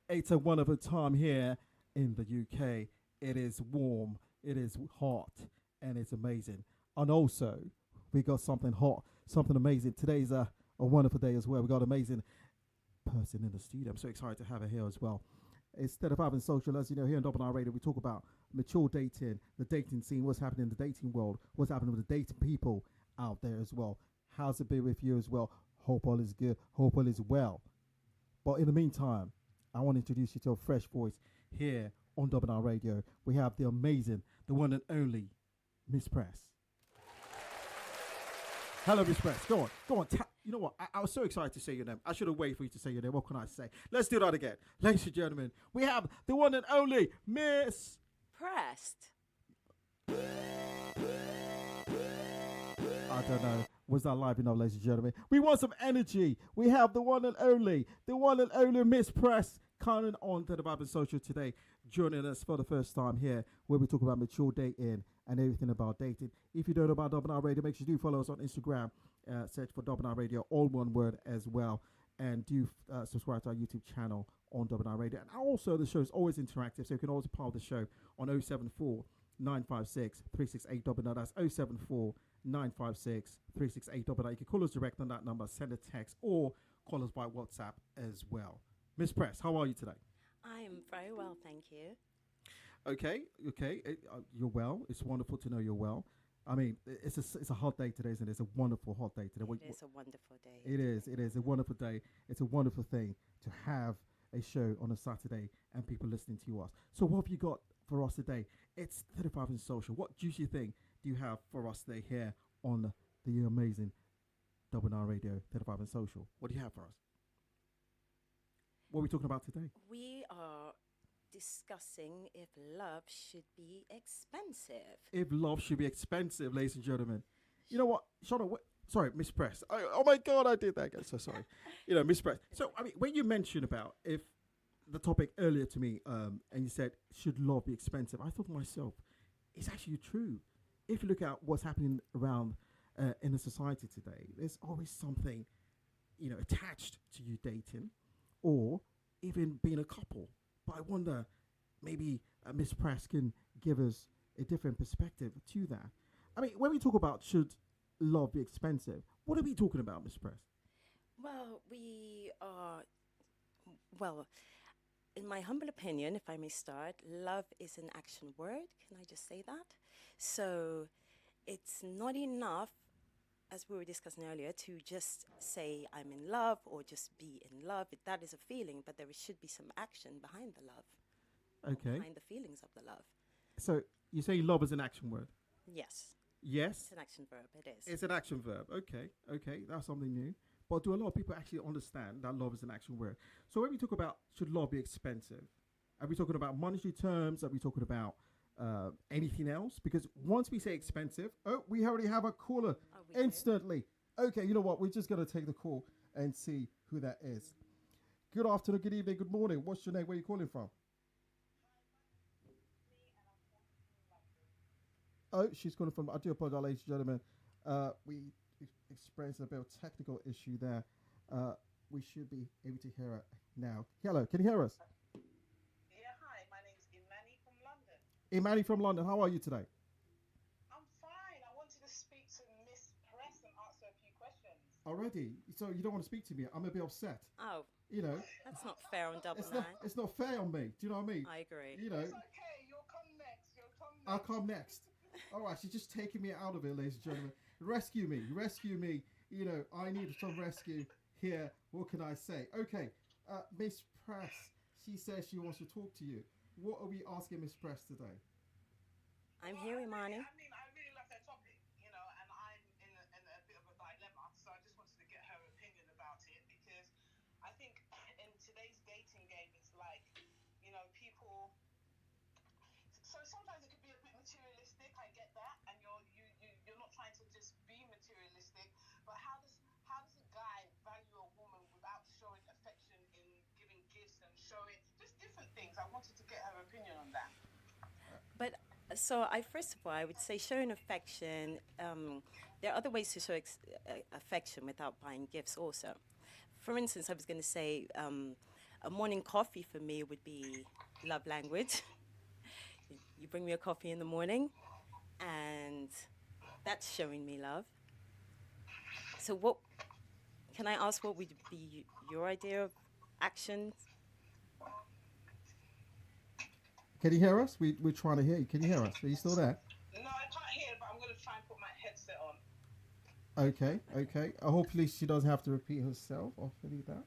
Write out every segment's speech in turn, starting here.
It's a wonderful time here in the UK. It is warm, it is hot, and it's amazing. And also, we got something hot, something amazing. Today's a wonderful day as well. We got an amazing person in the studio. I'm so excited to have her here as well. Instead of having social, as you know, here on Double R Radio, we talk about mature dating, the dating scene, what's happening in the dating world, what's happening with the dating people out there as well. How's it been with you as well? Hope all is good. Hope all is well. But in the meantime, I want to introduce you to a fresh voice here on Double R Radio. We have the amazing, the one and only Miss Prest. Hello, Miss Prest. Go on, go on. You know what? I was so excited to say your name. I should have waited for you to say your name. What can I say? Let's do that again. Ladies and gentlemen, we have the one and only Miss Prest. I don't know. Was that live enough, ladies and gentlemen? We want some energy. We have the one and only Miss Prest coming on to the Bible Social today, joining us for the first time here, where we talk about mature dating and everything about dating. If you don't know about Double R Radio, make sure you do follow us on Instagram. Search for Double R Radio, all one word as well. And do subscribe to our YouTube channel on Double R Radio. And also, the show is always interactive, so you can always be part of the show on 074 956 368 00. That's 074 956 368 00. You can call us direct on that number, send a text, or call us by WhatsApp as well. Miss Prest, how are you today? I am very well, thank you. Okay. You're well. It's wonderful to know you're well. I mean, it's a hot day today, isn't it? It's a wonderful hot day today. It is a wonderful day. It is a wonderful day. It's a wonderful thing to have a show on a Saturday and people listening to us. So what have you got for us today? It's 35NSocial. What juicy thing do you have for us today here on the amazing Double R Radio 35NSocial? What do you have for us? What are we talking about today? We are discussing if love should be expensive. If love should be expensive, ladies and gentlemen. You know what, Shauna, sorry, Miss Prest. Oh my God, I did that again. So sorry. Miss Prest. So, I mean, when you mentioned about if the topic earlier to me, and you said, should love be expensive? I thought to myself, it's actually true. If you look at what's happening around in the society today, there's always something, attached to you dating or even being a couple. But I wonder, maybe Miss Prest can give us a different perspective to that. I mean, when we talk about should love be expensive, what are we talking about, Miss Prest? Well, in my humble opinion, if I may start, love is an action word. Can I just say that? So it's not enough, as we were discussing earlier, to just say I'm in love or just be in love. That is a feeling, but there should be some action behind the love. Okay. Behind the feelings of the love. So you say love is an action word? Yes. Yes? It's an action verb, it is. It's an action verb. Okay. That's something new. But do a lot of people actually understand that love is an action word? So when we talk about should love be expensive, are we talking about monetary terms? Are we talking about anything else? Because once we say expensive, we already have a caller instantly. Okay, you know what? We're just going to take the call and see who that is. Good afternoon, good evening, good morning. What's your name? Where are you calling from? Oh, she's calling from, I do apologize, ladies and gentlemen. We experienced a bit of technical issue there. We should be able to hear her now. Hello, can you hear us? Imani from London, how are you today? I'm fine. I wanted to speak to Miss Prest and answer a few questions. Already? So you don't want to speak to me? I'm a bit upset. Oh. That's not fair on Double Nine. It's not fair on me. Do you know what I mean? I agree. It's okay. You'll come next. I'll come next. All right, she's just taking me out of it, ladies and gentlemen. Rescue me. I need some rescue here. What can I say? Okay, Miss Prest, she says she wants to talk to you. What are we asking Miss Prest today? I'm here, Imani. I really love that topic, and I'm in a bit of a dilemma, so I just wanted to get her opinion about it, because I think in today's dating game, it's like, people. So sometimes it could be a bit materialistic. I get that, and you're not trying to just be materialistic. But how does a guy value a woman without showing affection in giving gifts and showing just different things? I wanted to get her opinion on that. But so first of all, I would say showing affection. There are other ways to show affection without buying gifts. Also, for instance, I was going to say. a morning coffee for me would be love language. You bring me a coffee in the morning, and that's showing me love. So, what can I ask? What would be your idea of actions? Can you hear us? We're trying to hear you. Can you hear us? Are you still there? No, I can't hear, but I'm going to try and put my headset on. Okay, okay. Hopefully she doesn't have to repeat herself. I'll believe that.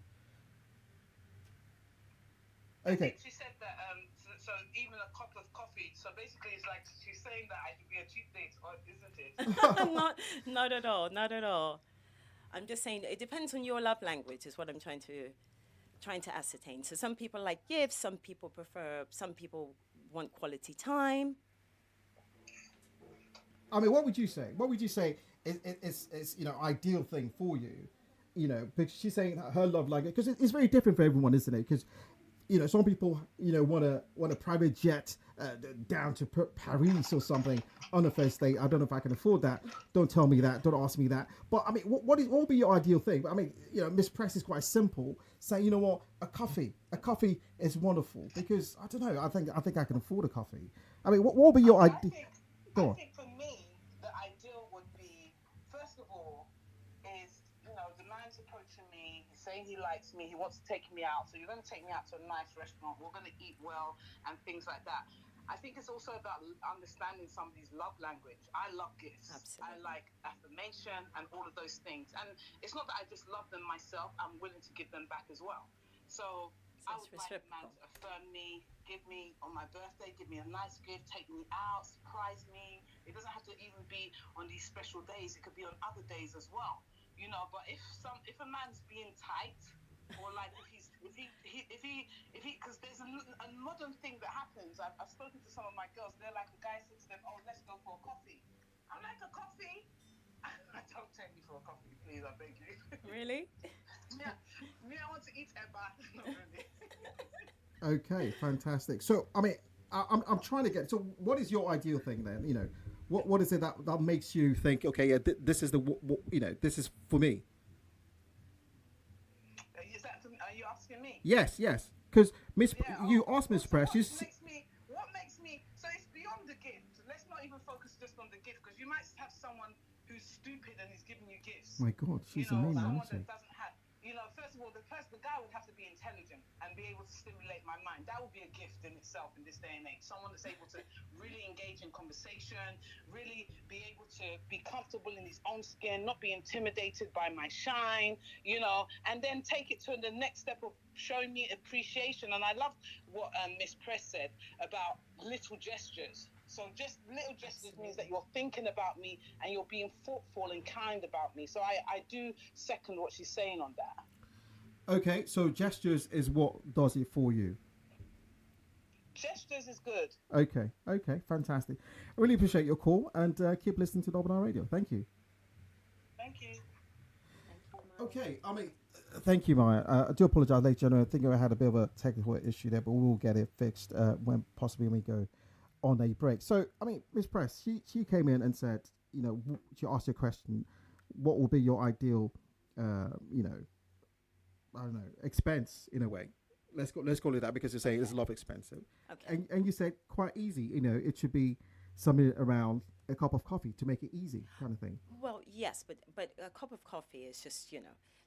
I Okay. think she said that, so even a cup of coffee. So basically, it's like she's saying that I could be a cheap date, or isn't it? Not at all. Not at all. I'm just saying it depends on your love language. Is what I'm trying to ascertain. So some people like gifts. Some people prefer. Some people want quality time. I mean, what would you say? What would you say is ideal thing for you? Because she's saying her love language, because it's very different for everyone, isn't it? Because some people want a private jet down to Paris or something on a first date. I don't know if I can afford that. Don't tell me that. Don't ask me that. But I mean, what would be your ideal thing? I mean, Miss Press is quite simple. Saying, you know what, a coffee is wonderful, because I don't know. I think I can afford a coffee. I mean, what would be your idea? Go on. I think for me, the ideal would be, first of all, is, the man's approaching me, he's saying he likes me, he wants to take me out. So you're going to take me out to a nice restaurant, we're going to eat well and things like that. I think it's also about understanding somebody's love language. I love gifts. Absolutely. I like affirmation and all of those things. And it's not that I just love them myself, I'm willing to give them back as well. So I would like a man to affirm me, give me on my birthday, give me a nice gift, take me out, surprise me. It doesn't have to even be on these special days. It could be on other days as well. But if a man's being tight, or like if he, because there's a modern thing that happens. I've spoken to some of my girls. They're like, a guy said to them, "Oh, let's go for a coffee." I'm like, "A coffee? Don't take me for a coffee, please. I beg you." Really? Yeah, me, I want to eat eba. Not really. Okay, fantastic. So, I mean, I'm trying to get. So, what is your ideal thing then? What is it that makes you think? Okay, yeah, this is this is for me. Are you asking me? Yes, yes. Because Yeah. you asked Miss So Press. what makes me? So it's beyond the gift. Let's not even focus just on the gift, because you might have someone who's stupid and is giving you gifts. My God, she's a mean one, Someone isn't she? that doesn't have. First of all, the guy would have to be intelligent and be able to stimulate my mind. That would be a gift in itself in this day and age. Someone that's able to really engage in conversation, really be able to be comfortable in his own skin, not be intimidated by my shine, and then take it to the next step of showing me appreciation. And I love what Miss Press said about little gestures. So just little gestures means that you're thinking about me and you're being thoughtful and kind about me. So I do second what she's saying on that. Okay, so gestures is what does it for you. Gestures is good. Okay, fantastic. I really appreciate your call, and keep listening to Dobbin Radio. Thank you. Thank you. Okay, I mean, thank you, Maya. I do apologize, ladies and gentlemen. I think I had a bit of a technical issue there, but we will get it fixed when we go on a break. So, I mean, Miss Press, she came in and said, she asked you a question, what will be your ideal, I don't know, expense in a way. Let's call it that, because you're saying it's a lot expensive. Okay. And you said quite easy. It should be something around a cup of coffee to make it easy, kind of thing. Well, yes, but a cup of coffee is just,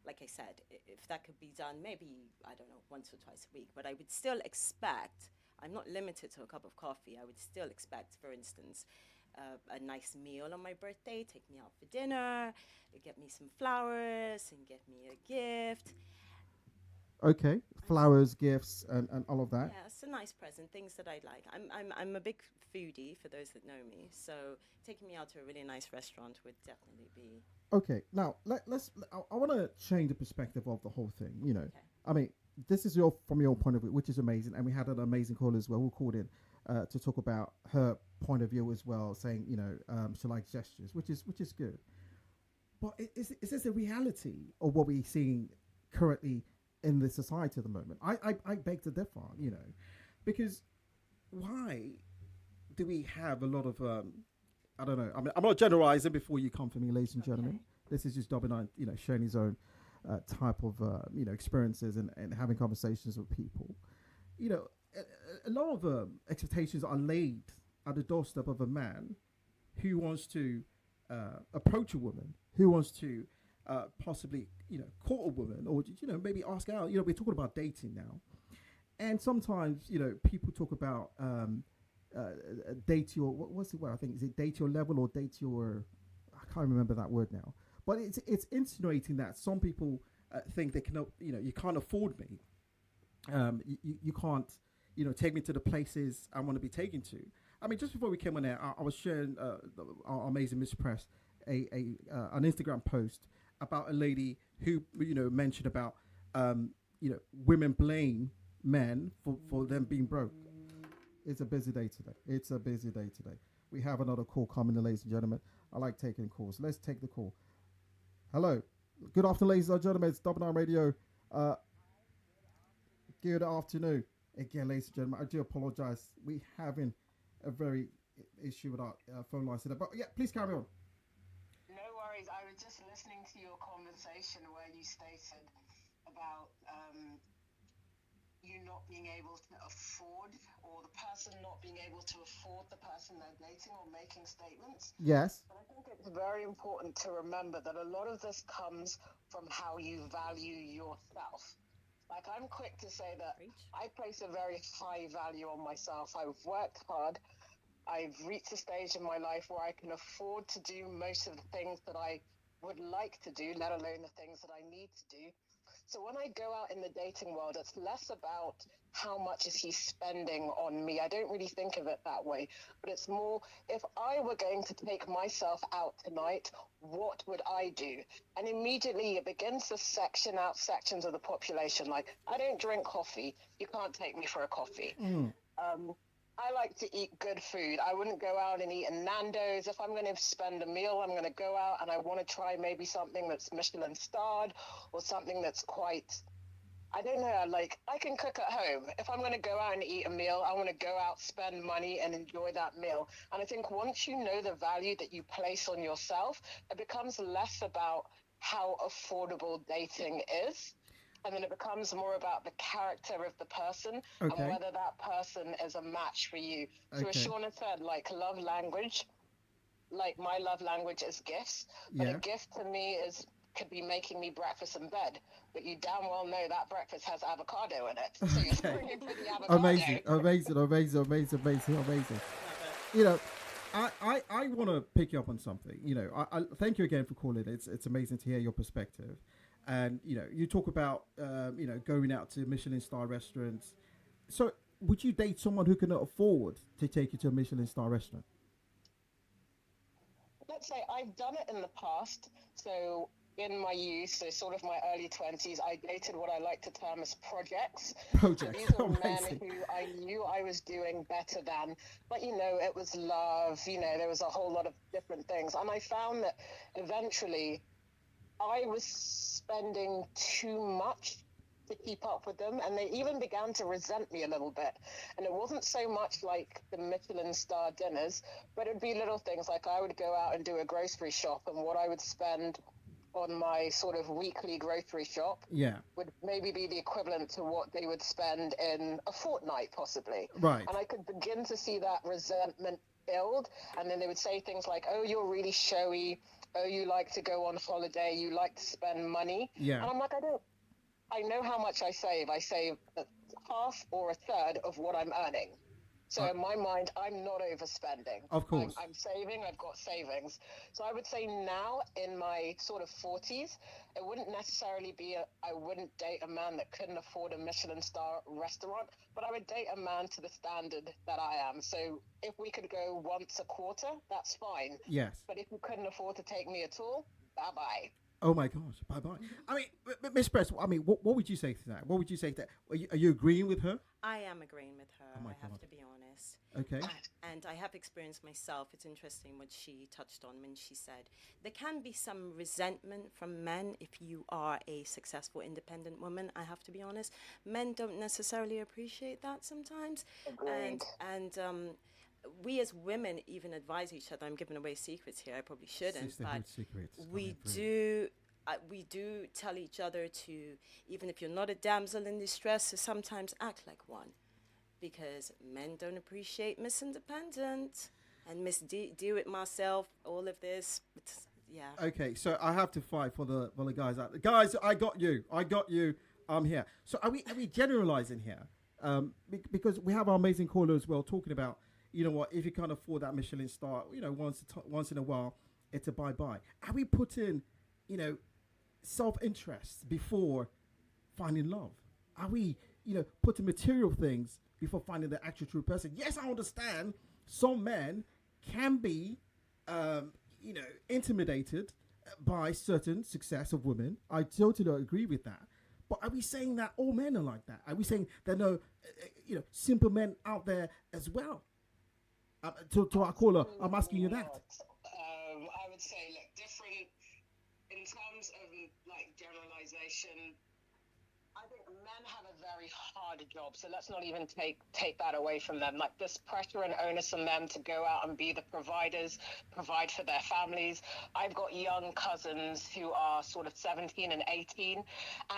like I said, if that could be done, maybe, I don't know, once or twice a week. But I would still expect, I'm not limited to a cup of coffee. I would still expect, for instance, a nice meal on my birthday, take me out for dinner, get me some flowers, and get me a gift. Okay, flowers, gifts, and all of that. Yeah, it's a nice present, things that I like. I'm a big foodie, for those that know me. So taking me out to a really nice restaurant would definitely be... Okay, now I want to change the perspective of the whole thing. Okay. I mean, this is from your point of view, which is amazing, and we had an amazing call as well. Who called in to talk about her point of view as well, saying she likes gestures, which is good. But is this a reality of what we're seeing currently in the society at the moment? I beg to differ, because why do we have a lot of I don't know. I mean, I'm not generalizing before you come for me, ladies and gentlemen. This is just Dobbin, sharing his own type of experiences and having conversations with people, a lot of expectations are laid at the doorstep of a man who wants to approach a woman, who wants to possibly court a woman, or maybe ask out. We're talking about dating now, and sometimes people talk about date your what's the word? I think is it date your level or date your, I can't remember that word now, but it's insinuating that some people think they can, you can't afford me, you can't take me to the places I want to be taken to. I mean, just before we came on air, I was sharing our amazing Miss Prest an Instagram post about a lady who mentioned about women blame men for them being broke. It's a busy day today. We have another call coming in, ladies and gentlemen. I like taking calls. Let's take the call. Hello. Good afternoon, ladies and gentlemen. It's Double Nine Radio. Good afternoon. Again, ladies and gentlemen, I do apologize. We having a very issue with our phone lines today. But yeah, please carry on. No worries. I was just listening to your conversation where you stated about you not being able to afford, or the person not being able to afford the person they're dating, or making statements. Yes. And I think it's very important to remember that a lot of this comes from how you value yourself. Like, I'm quick to say that I place a very high value on myself. I've worked hard. I've reached a stage in my life where I can afford to do most of the things that I would like to do, let alone the things that I need to do. So when I go out in the dating world, it's less about how much is he spending on me. I don't really think of it that way, but it's more, if I were going to take myself out tonight, what would I do? And immediately it begins to section out sections of the population. Like, I don't drink coffee. You can't take me for a coffee. I like to eat good food. I wouldn't go out and eat in Nando's. If I'm going to spend a meal, I'm going to go out and I want to try maybe something that's Michelin starred, or something that's quite, I don't know, like, I can cook at home. If I'm going to go out and eat a meal, I want to go out, spend money and enjoy that meal. And I think once you know the value that you place on yourself, it becomes less about how affordable dating is. And then it becomes more about the character of the person, and whether that person is a match for you. So as Shauna said, like, love language, like, my love language is gifts. But a gift to me could be making me breakfast in bed. But you damn well know that breakfast has avocado in it. So you're springing for the avocado. Amazing. I want to pick you up on something. I thank you again for calling. It's amazing to hear your perspective. And you talk about going out to Michelin star restaurants. So would you date someone who can afford to take you to a Michelin star restaurant? Let's say I've done it in the past. So in my youth, so sort of my early 20s, I dated what I like to term as projects. So these are men who I knew I was doing better than, but it was love. There was a whole lot of different things, and I found that eventually I was spending too much to keep up with them, and they even began to resent me a little bit. And it wasn't so much like the Michelin star dinners, but it'd be little things like I would go out and do a grocery shop, and what I would spend on my sort of weekly grocery shop would maybe be the equivalent to what they would spend in a fortnight, possibly. Right. And I could begin to see that resentment build, and then they would say things like, "Oh, you're really showy. Oh, you like to go on holiday. You like to spend money." Yeah. And I'm like, I know how much I save. I save half or a third of what I'm earning. So in my mind, I'm not overspending. Of course. I'm saving. I've got savings. So I would say now in my sort of 40s, it wouldn't necessarily be I wouldn't date a man that couldn't afford a Michelin star restaurant, but I would date a man to the standard that I am. So if we could go once a quarter, that's fine. Yes. But if you couldn't afford to take me at all, bye-bye. Oh my gosh, bye-bye. I mean, Miss Press, what would you say to that? What would you say to that? Are you agreeing with her? I am agreeing with her. Oh my I have God. to be honest. Okay. And I have experienced myself. It's interesting what she touched on when she said there can be some resentment from men if you are a successful independent woman. I have to be honest. Men don't necessarily appreciate that sometimes. Agreed. And we as women even advise each other. I'm giving away secrets here. I probably shouldn't. Sisterhood But secrets. we do we do tell each other to, even if you're not a damsel in distress, to sometimes act like one, because men don't appreciate Miss Independent and Miss Do It Myself. All of this, yeah. Okay, so I have to fight for the guys out there. Guys, I got you. I'm here. So are we generalizing here? Because we have our amazing caller as well talking about, you know what, if you can't afford that Michelin star, you know, once in a while, it's a bye-bye. Are we putting, you know, self-interest before finding love? Are we, you know, putting material things before finding the actual true person? Yes, I understand some men can be, you know, intimidated by certain success of women. I totally agree with that. But are we saying that all men are like that? Are we saying there are no, you know, simple men out there as well? To our caller, I'm asking you that. I would say, like, different in terms of like generalization. I think men have a very hard job, so let's not even take that away from them. Like, this pressure and onus on them to go out and be the providers, provide for their families. I've got young cousins who are sort of 17 and 18,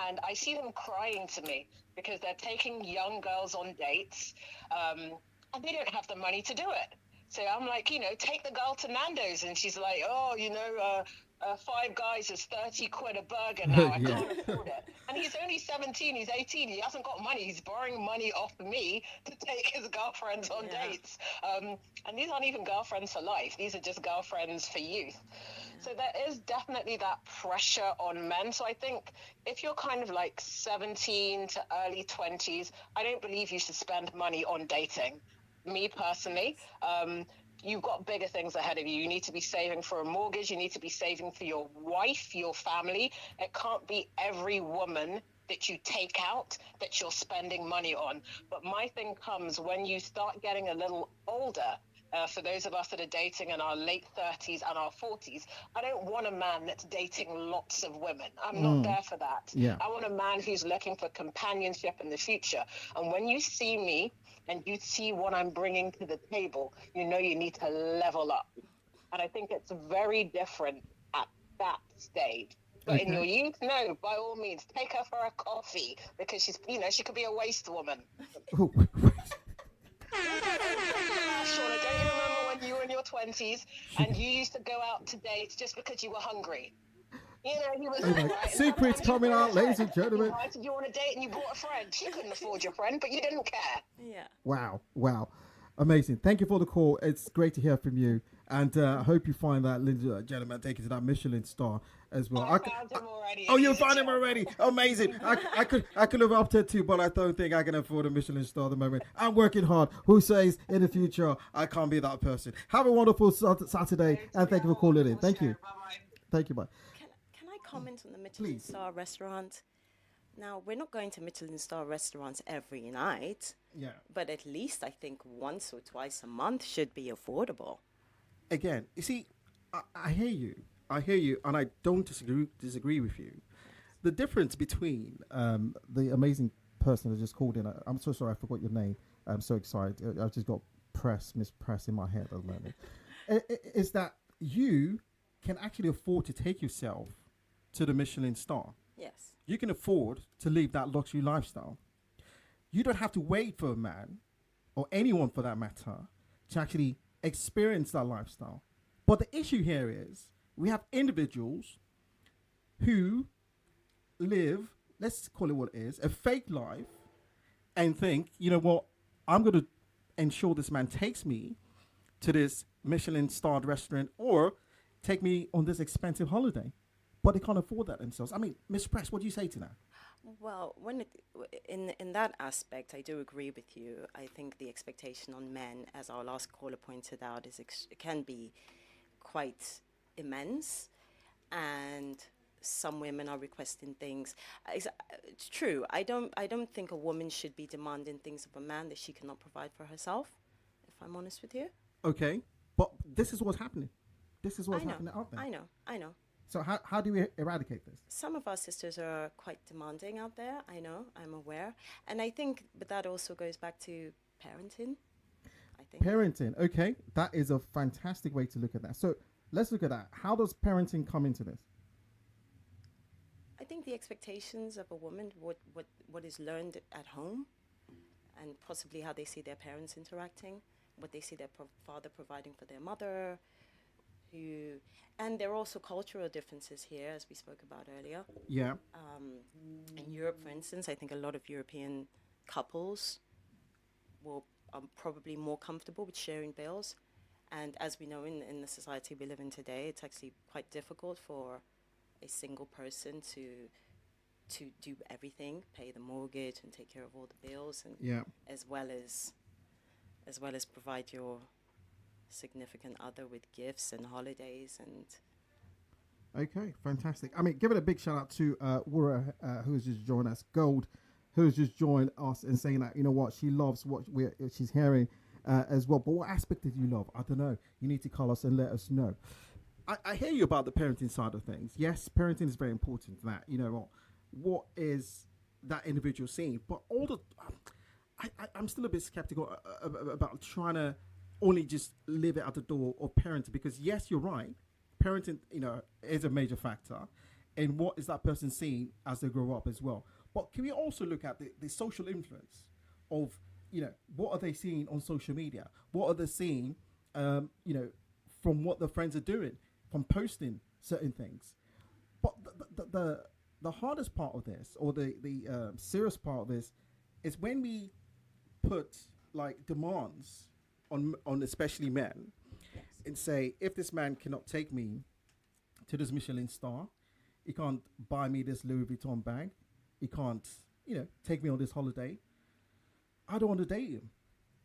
and I see them crying to me because they're taking young girls on dates, and they don't have the money to do it. So I'm like, you know, take the girl to Nando's, and she's like, oh, you know, Five Guys is 30 quid a burger now. I Yeah. can't afford it. And he's only 17, he's 18, he hasn't got money. He's borrowing money off me to take his girlfriends on dates. And these aren't even girlfriends for life. These are just girlfriends for youth. So there is definitely that pressure on men. So I think if you're kind of like 17 to early 20s, I don't believe you should spend money on dating. Me personally, you've got bigger things ahead of you. You need to be saving for a mortgage. You need to be saving for your wife, your family. It can't be every woman that you take out that you're spending money on. But my thing comes when you start getting a little older. For those of us that are dating in our late 30s and our 40s, I don't want a man that's dating lots of women. I'm not there for that. Yeah. I want a man who's looking for companionship in the future. And when you see me and you see what I'm bringing to the table, you know you need to level up. And I think it's very different at that stage. But in your youth, no, by all means, take her for a coffee because she's, you know, she could be a waste woman. Oh, Shauna, don't you remember when you were in your 20s and you used to go out to dates just because you were hungry? You know, he was right. Secrets coming out, ladies and He gentlemen. invited you on a date and you brought a friend. She couldn't afford your friend, but you didn't care. Yeah. Wow. Amazing. Thank you for the call. It's great to hear from you. And I hope you find that, ladies and gentlemen, take it to that Michelin star as well. I found him already. Oh, you found him already. Amazing. I could have opted to, but I don't think I can afford a Michelin star at the moment. I'm working hard. Who says in the future I can't be that person? Have a wonderful Saturday, and thank you for calling in. Thank you. Bye-bye. Thank you, bye. Can I comment on the Michelin Please. star restaurant? Now, we're not going to Michelin star restaurants every night, Yeah. but at least I think once or twice a month should be affordable. Again, you see, I hear you, and I don't disagree with you. The difference between the amazing person that just called in, I'm so sorry, I forgot your name. I'm so excited. I've just got Miss Prest in my head at the moment. Is that you can actually afford to take yourself to the Michelin star. Yes. You can afford to live that luxury lifestyle. You don't have to wait for a man, or anyone for that matter, to actually experience that lifestyle. But the issue here is we have individuals who live, let's call it what it is, a fake life, and think, you know what, I'm going to ensure this man takes me to this Michelin starred restaurant or take me on this expensive holiday. But they can't afford that themselves. I mean, Miss Press, what do you say to that? Well, in that aspect, I do agree with you. I think the expectation on men, as our last caller pointed out, can be quite immense, and some women are requesting things. It's true. I don't think a woman should be demanding things of a man that she cannot provide for herself. If I'm honest with you. Okay, but this is what's happening. This is what's happening out there. I know. So how do we eradicate this? Some of our sisters are quite demanding out there. I know, I'm aware. And I think, but that also goes back to parenting, I think. Parenting, okay. That is a fantastic way to look at that. So let's look at that. How does parenting come into this? I think the expectations of a woman, what is learned at home, and possibly how they see their parents interacting, what they see their father providing for their mother, and there are also cultural differences here, as we spoke about earlier. Yeah. In Europe, for instance, I think a lot of European couples are probably more comfortable with sharing bills. And as we know in the society we live in today, it's actually quite difficult for a single person to do everything, pay the mortgage and take care of all the bills, and Yeah. as well as provide your significant other with gifts and holidays and. Okay, fantastic. I mean, give it a big shout out to Wura, who's just joined us, Gold, who's just joined us and saying that, you know what, she loves what she's hearing as well. But what aspect did you love? I don't know. You need to call us and let us know. I hear you about the parenting side of things. Yes, parenting is very important. That, you know, what is that individual seeing? But all the, I'm still a bit skeptical about trying to only just leave it at the door of parenting, because yes, you're right. Parenting, you know, is a major factor in what is that person seeing as they grow up as well. But can we also look at the social influence of, you know, what are they seeing on social media? What are they seeing, you know, from what their friends are doing, from posting certain things? But the hardest part of this, or the serious part of this, is when we put like demands on especially men, and say, if this man cannot take me to this Michelin star, he can't buy me this Louis Vuitton bag, he can't, you know, take me on this holiday, I don't want to date him.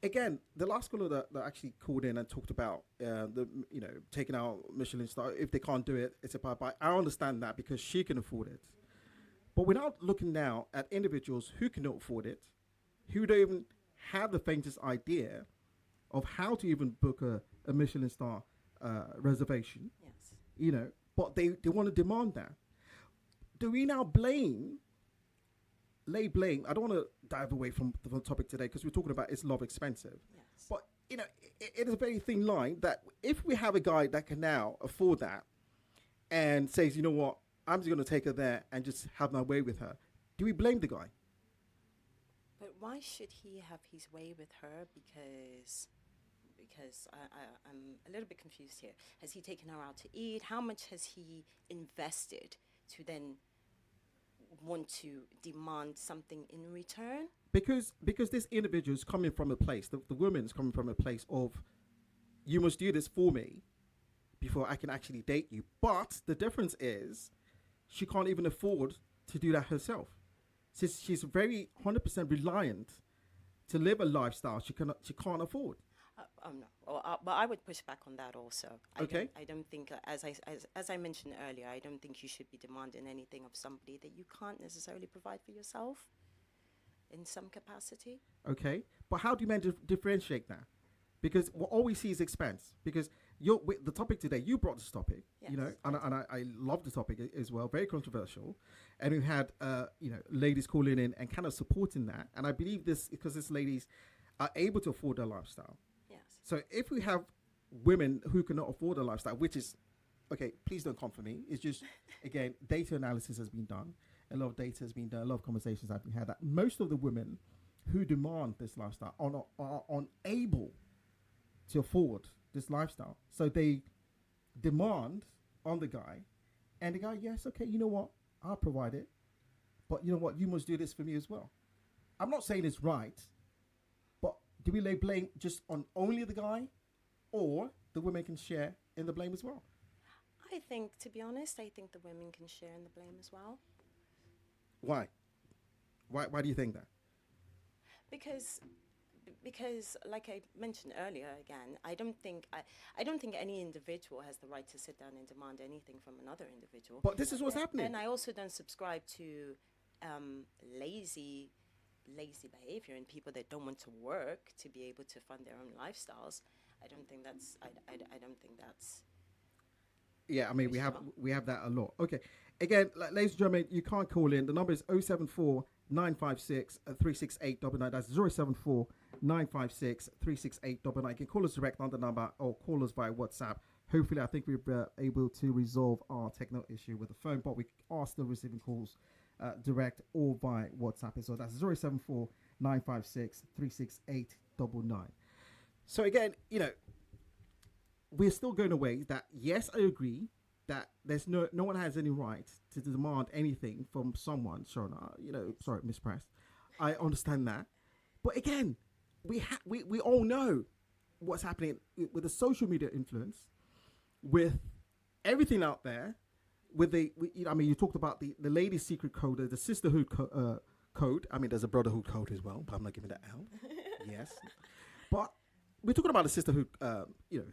Again, the last caller that actually called in and talked about you know, taking out Michelin star, if they can't do it, it's a bye-bye. I understand that because she can afford it. But we're not looking now at individuals who cannot afford it, who don't even have the faintest idea of how to even book a Michelin star reservation. Yes. You know, but they want to demand that. Do we now lay blame? I don't want to dive away from the topic today because we're talking about is love expensive. Yes. But, you know, it is a very thin line that if we have a guy that can now afford that and says, you know what, I'm just going to take her there and just have my way with her, do we blame the guy? But why should he have his way with her? Because I'm a little bit confused here. Has he taken her out to eat? How much has he invested to then want to demand something in return? Because this individual is coming from a place, the woman is coming from a place of, you must do this for me before I can actually date you. But the difference is she can't even afford to do that herself. She's very 100% reliant to live a lifestyle she can't afford. No. But I would push back on that also. Okay. I don't think, as I mentioned earlier, I don't think you should be demanding anything of somebody that you can't necessarily provide for yourself in some capacity. Okay. But how do you man differentiate that? Because all we see is expense. Because the topic today, you brought this topic, Yes, you know, and I love the topic as well, very controversial. And we had, you know, ladies calling in and kind of supporting that. And I believe this because these ladies are able to afford their lifestyle. Yes. So if we have women who cannot afford a lifestyle, which is, okay, please don't come for me. It's just, again, data analysis has been done. A lot of data has been done. A lot of conversations have been had that most of the women who demand this lifestyle are unable to afford this lifestyle. So they demand on the guy, and the guy, yes, okay, you know what? I'll provide it. But you know what? You must do this for me as well. I'm not saying it's right, but do we lay blame just on only the guy, or the women can share in the blame as well? I think, to be honest, I think the women can share in the blame as well. Why? Why do you think that? Because like I mentioned earlier, again, I don't think any individual has the right to sit down and demand anything from another individual. But this is what's happening. And I also don't subscribe to lazy behavior and people that don't want to work to be able to fund their own lifestyles. I don't think that's. Yeah, I mean, we have that a lot. Okay. Again, ladies and gentlemen, you can't call in. The number is 074 956 36899. That's 074 956 36899. You can call us direct on the number or call us via WhatsApp Hopefully, I think we're able to resolve our technical issue with the phone, but we are still receiving calls direct or by WhatsApp. So that's 074 956 36899. So again, we're still going away that, yes, I agree that there's no one has any right to demand anything from someone. Shona, sorry, Miss Prest. I understand that. But again, we all know what's happening with the social media influence, with everything out there, you talked about the ladies' secret code, the sisterhood code. I mean, there's a brotherhood code as well, but I'm not giving that out. Yes. But we're talking about the sisterhood,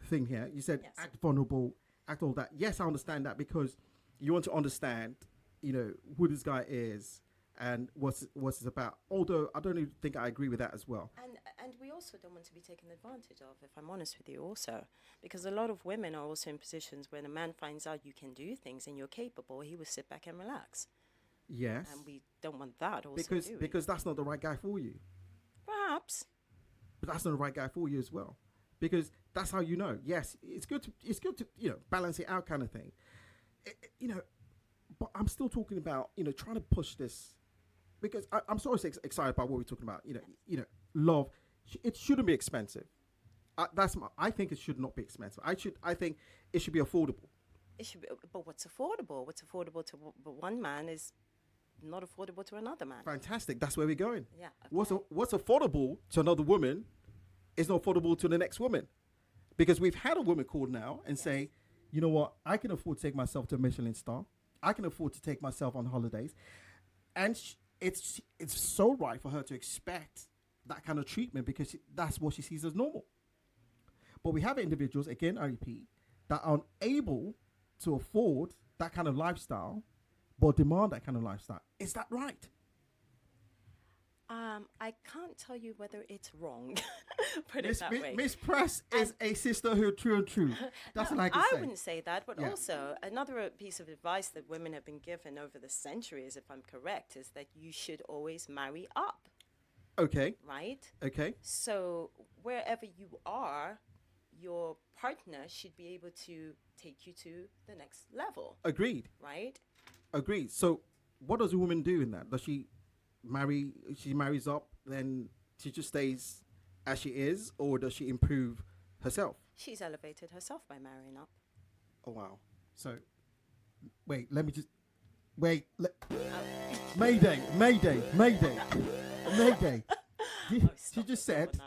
thing here. You said act vulnerable, act all that. Yes, I understand that because you want to understand, who this guy is and what's it's about. Although I don't even think I agree with that as well. And we also don't want to be taken advantage of, if I'm honest with you, also. Because a lot of women are also in positions when a man finds out you can do things and you're capable, he will sit back and relax. Yes. And we don't want that also, because that's not the right guy for you. Perhaps. But that's not the right guy for you as well. Because that's how you know. Yes, it's good to balance it out kind of thing. But I'm still talking about, trying to push this, because I'm so excited about what we're talking about. Love, it shouldn't be expensive. I think it should not be expensive. I think it should be affordable. It should be, but what's affordable? What's affordable to one man is not affordable to another man. Fantastic. That's where we're going. Yeah. Okay. What's affordable to another woman is not affordable to the next woman. Because we've had a woman call now and say, you know what, I can afford to take myself to a Michelin star. I can afford to take myself on holidays. And it's so right for her to expect that kind of treatment because that's what she sees as normal. But we have individuals, again, I repeat, that are unable to afford that kind of lifestyle but demand that kind of lifestyle. Is that right? I can't tell you whether it's wrong. Put it that way. Miss Prest is a sisterhood true and true. That's what I can say. I wouldn't say that, but also another piece of advice that women have been given over the centuries, if I'm correct, is that you should always marry up. Okay. Right? Okay. So wherever you are, your partner should be able to take you to the next level. Agreed. Right? Agreed. So what does a woman do in that? Does she marries up, then she just stays as she is, or does she improve herself? She's elevated herself by marrying up. Oh, wow. So, wait, let me just... Mayday. She just said...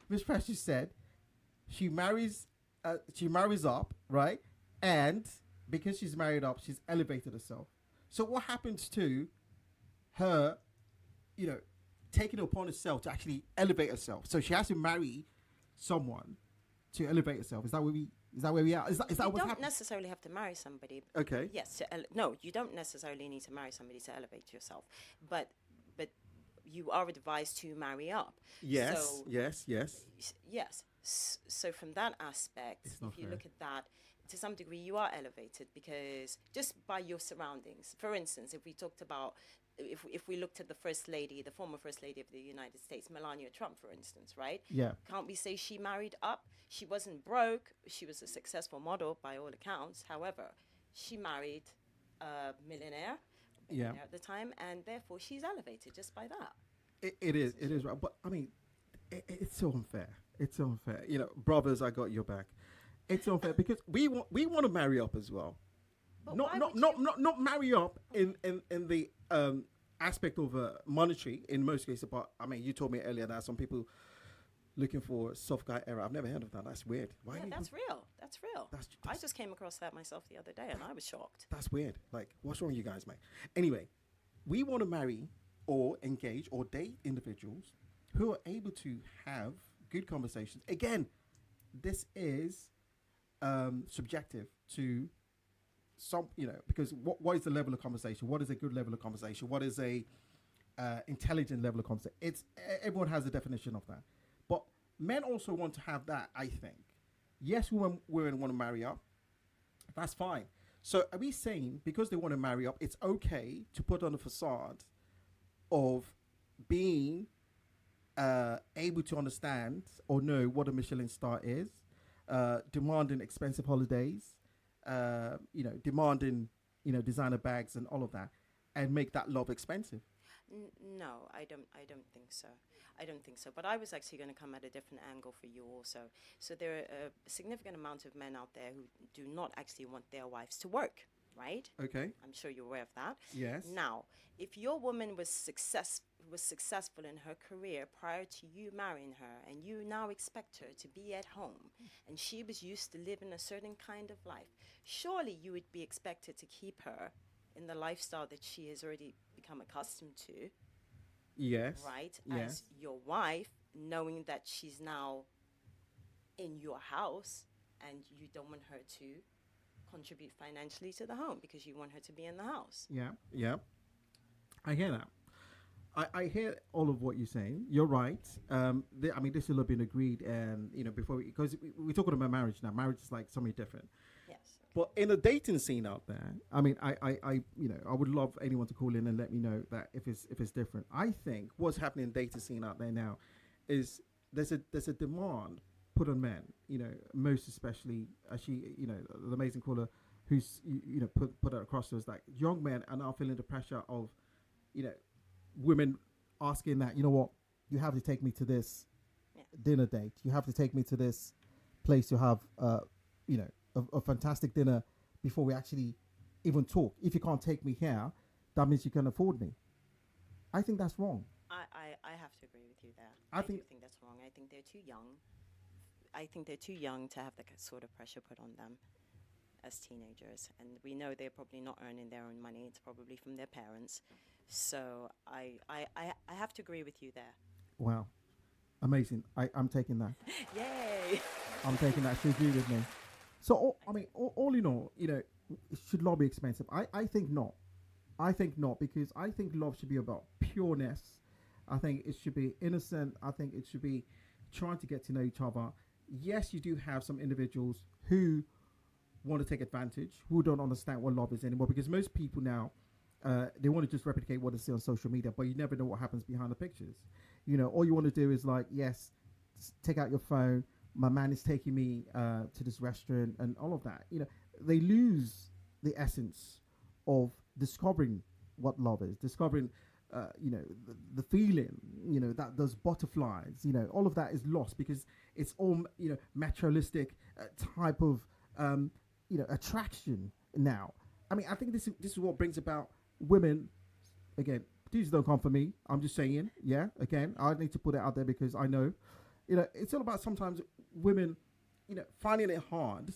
Miss Prest just said she marries up, right? And because she's married up, she's elevated herself. So what happens to her, taking it upon herself to actually elevate herself? So she has to marry someone to elevate herself. Is that where we are? Is that what's happening? You don't necessarily have to marry somebody. Okay. Yes. No, you don't necessarily need to marry somebody to elevate yourself. But you are advised to marry up. Yes. So, yes. So from that aspect, if you look at that, to some degree, you are elevated because just by your surroundings. For instance, if we talked about, if we looked at the former first lady of the United States, Melania Trump, for instance, right? Yeah. Can't we say she married up? She wasn't broke. She was a successful model by all accounts. However, she married a millionaire at the time, and therefore she's elevated just by that. It is right. But I mean, it's so unfair. It's so unfair. Brothers, I got your back. It's unfair because we want to marry up as well. But not marry up in the aspect of monetary in most cases. But I mean, you told me earlier that some people looking for soft guy era. I've never heard of that. That's weird. Why? Yeah, that's real. That's real. I just came across that myself the other day, and I was shocked. That's weird. Like, what's wrong with you guys, mate? Anyway, we want to marry or engage or date individuals who are able to have good conversations. Again, this is subjective to some, because what is the level of conversation? What is a good level of conversation? What is a intelligent level of conversation? Everyone has a definition of that. But men also want to have that, I think. Yes, women want to marry up. That's fine. So are we saying because they want to marry up, it's okay to put on a facade of being able to understand or know what a Michelin star is, demanding expensive holidays, demanding, designer bags and all of that, and make that love expensive. No, I don't. I don't think so. I don't think so. But I was actually going to come at a different angle for you also. So there are a significant amount of men out there who do not actually want their wives to work, right? Okay. I'm sure you're aware of that. Yes. Now, if your woman was successful in her career prior to you marrying her, and you now expect her to be at home, and she was used to living a certain kind of life, surely you would be expected to keep her in the lifestyle that she has already become accustomed to, Yes. right? Yes. As your wife, knowing that she's now in your house and you don't want her to contribute financially to the home because you want her to be in the house. Yeah. Yeah. I hear that. I hear all of what you're saying. You're right. This will have been agreed, and before because we're talking about marriage now. Marriage is like something different. Yes. But in the dating scene out there, I would love anyone to call in and let me know that if it's different. I think what's happening in the dating scene out there now is there's a demand put on men. Most especially actually, the amazing caller who's put that across to us, like young men are now feeling the pressure of, women asking that, you have to take me to this dinner date. You have to take me to this place to have, a fantastic dinner before we actually even talk. If you can't take me here, that means you can afford me. I think that's wrong. I have to agree with you there. I do think think that's wrong. I think they're too young. I think they're too young to have that sort of pressure put on them as teenagers. And we know they're probably not earning their own money. It's probably from their parents. So I have to agree with you there. Wow, amazing. I'm taking that. Yay! I'm taking that. She agree with me. So all in all, should love be expensive? I think not. I think not, because I think love should be about pureness. I think it should be innocent. I think it should be trying to get to know each other. Yes, you do have some individuals who want to take advantage, who don't understand what love is anymore, because most people now, they want to just replicate what they see on social media, but you never know what happens behind the pictures. All you want to do is like, yes, take out your phone. My man is taking me to this restaurant and all of that. They lose the essence of discovering what love is, discovering, the feeling, that those butterflies, all of that is lost because it's all, materialistic type of, attraction now. I think this is what brings about women. Again, these don't come for me. I'm just saying, yeah, again, I need to put it out there because I know, it's all about sometimes women, finding it hard,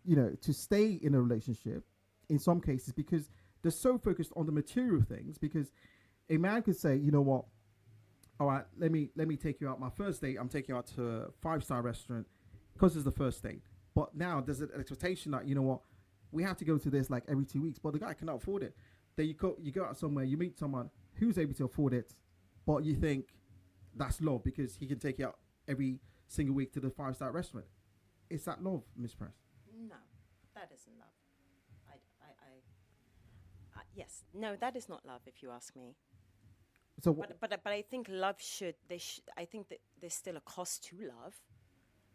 to stay in a relationship in some cases because they're so focused on the material things. Because a man could say, you know what, all right, let me take you out. My first date, I'm taking you out to a 5-star restaurant because it's the first date. But now there's an expectation that, you know what, we have to go to this like every 2 weeks, but the guy cannot afford it. Then you go out somewhere, you meet someone who's able to afford it, but you think that's love because he can take you out every single week to the 5-star restaurant. Is that love, Miss Prest? No, that isn't love. Yes, no, that is not love, if you ask me. So, But I think love I think that there's still a cost to love.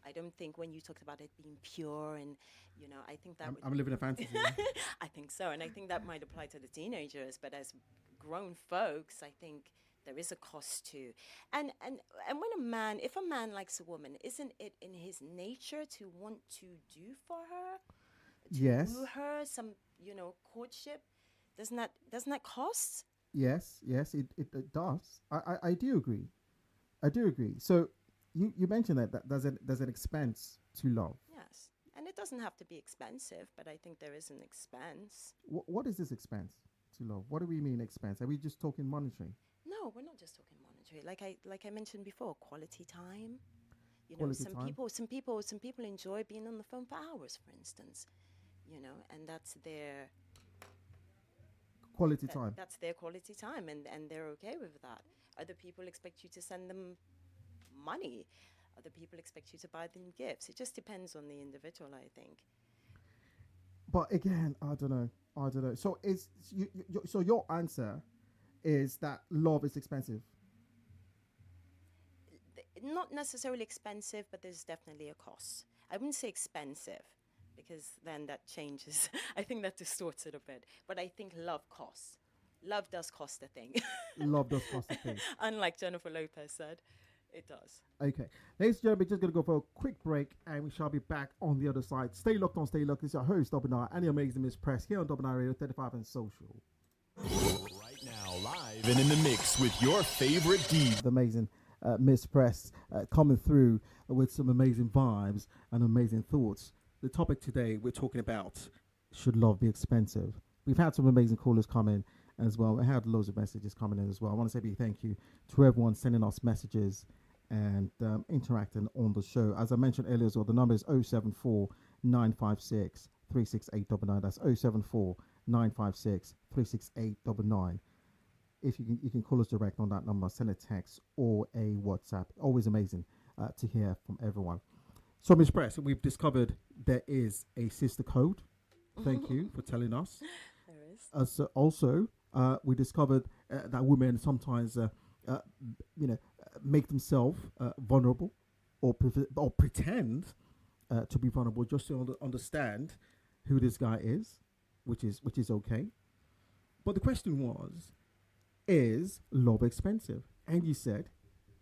I don't think when you talked about it being pure and, I think that I'm living a fantasy. I think so. And I think that might apply to the teenagers. But as grown folks, I think there is a cost to. And if a man likes a woman, isn't it in his nature to want to do for her? To Yes. woo her, some, courtship? Doesn't that cost? Yes, it does. I do agree. I do agree. So you mentioned that there's an expense to love. Yes. And it doesn't have to be expensive, but I think there is an expense. What is this expense to love? What do we mean expense? Are we just talking monetary? No, we're not just talking monetary. Like I mentioned before, quality time. Quality time. Some people enjoy being on the phone for hours, for instance. And that's their quality time. That's their quality time, and they're okay with that. Other people expect you to send them money. Other people expect you to buy them gifts. It just depends on the individual, I think. But again, I don't know. So so your answer is that love is expensive. Not necessarily expensive, but there's definitely a cost. I wouldn't say expensive because then that changes. I think that distorts it a bit. But I think love costs. Love does cost a thing. Love does cost a thing. Unlike Jennifer Lopez said, it does. Okay. Ladies and gentlemen, just going to go for a quick break and we shall be back on the other side. Stay locked on, stay locked. It's your host, Double Nine, and the amazing Miss Prest here on Double Nine Radio 35 and Social. Right now, live and in the mix with your favorite DJ. The amazing Miss Prest coming through with some amazing vibes and amazing thoughts. The topic today we're talking about, should love be expensive? We've had some amazing callers come in as well. We had loads of messages coming in as well. I want to say a big thank you to everyone sending us messages and interacting on the show. As I mentioned earlier as well, the number is 074 956 36899. That's 074 956 36899. If you can call us direct on that number, send a text or a WhatsApp. Always amazing to hear from everyone. So, Ms. Press, we've discovered there is a sister code. Thank you for telling us. There is. Also, we discovered that women sometimes, make themselves vulnerable or pretend to be vulnerable just to understand who this guy is, which is okay. But the question was, is love expensive? And you said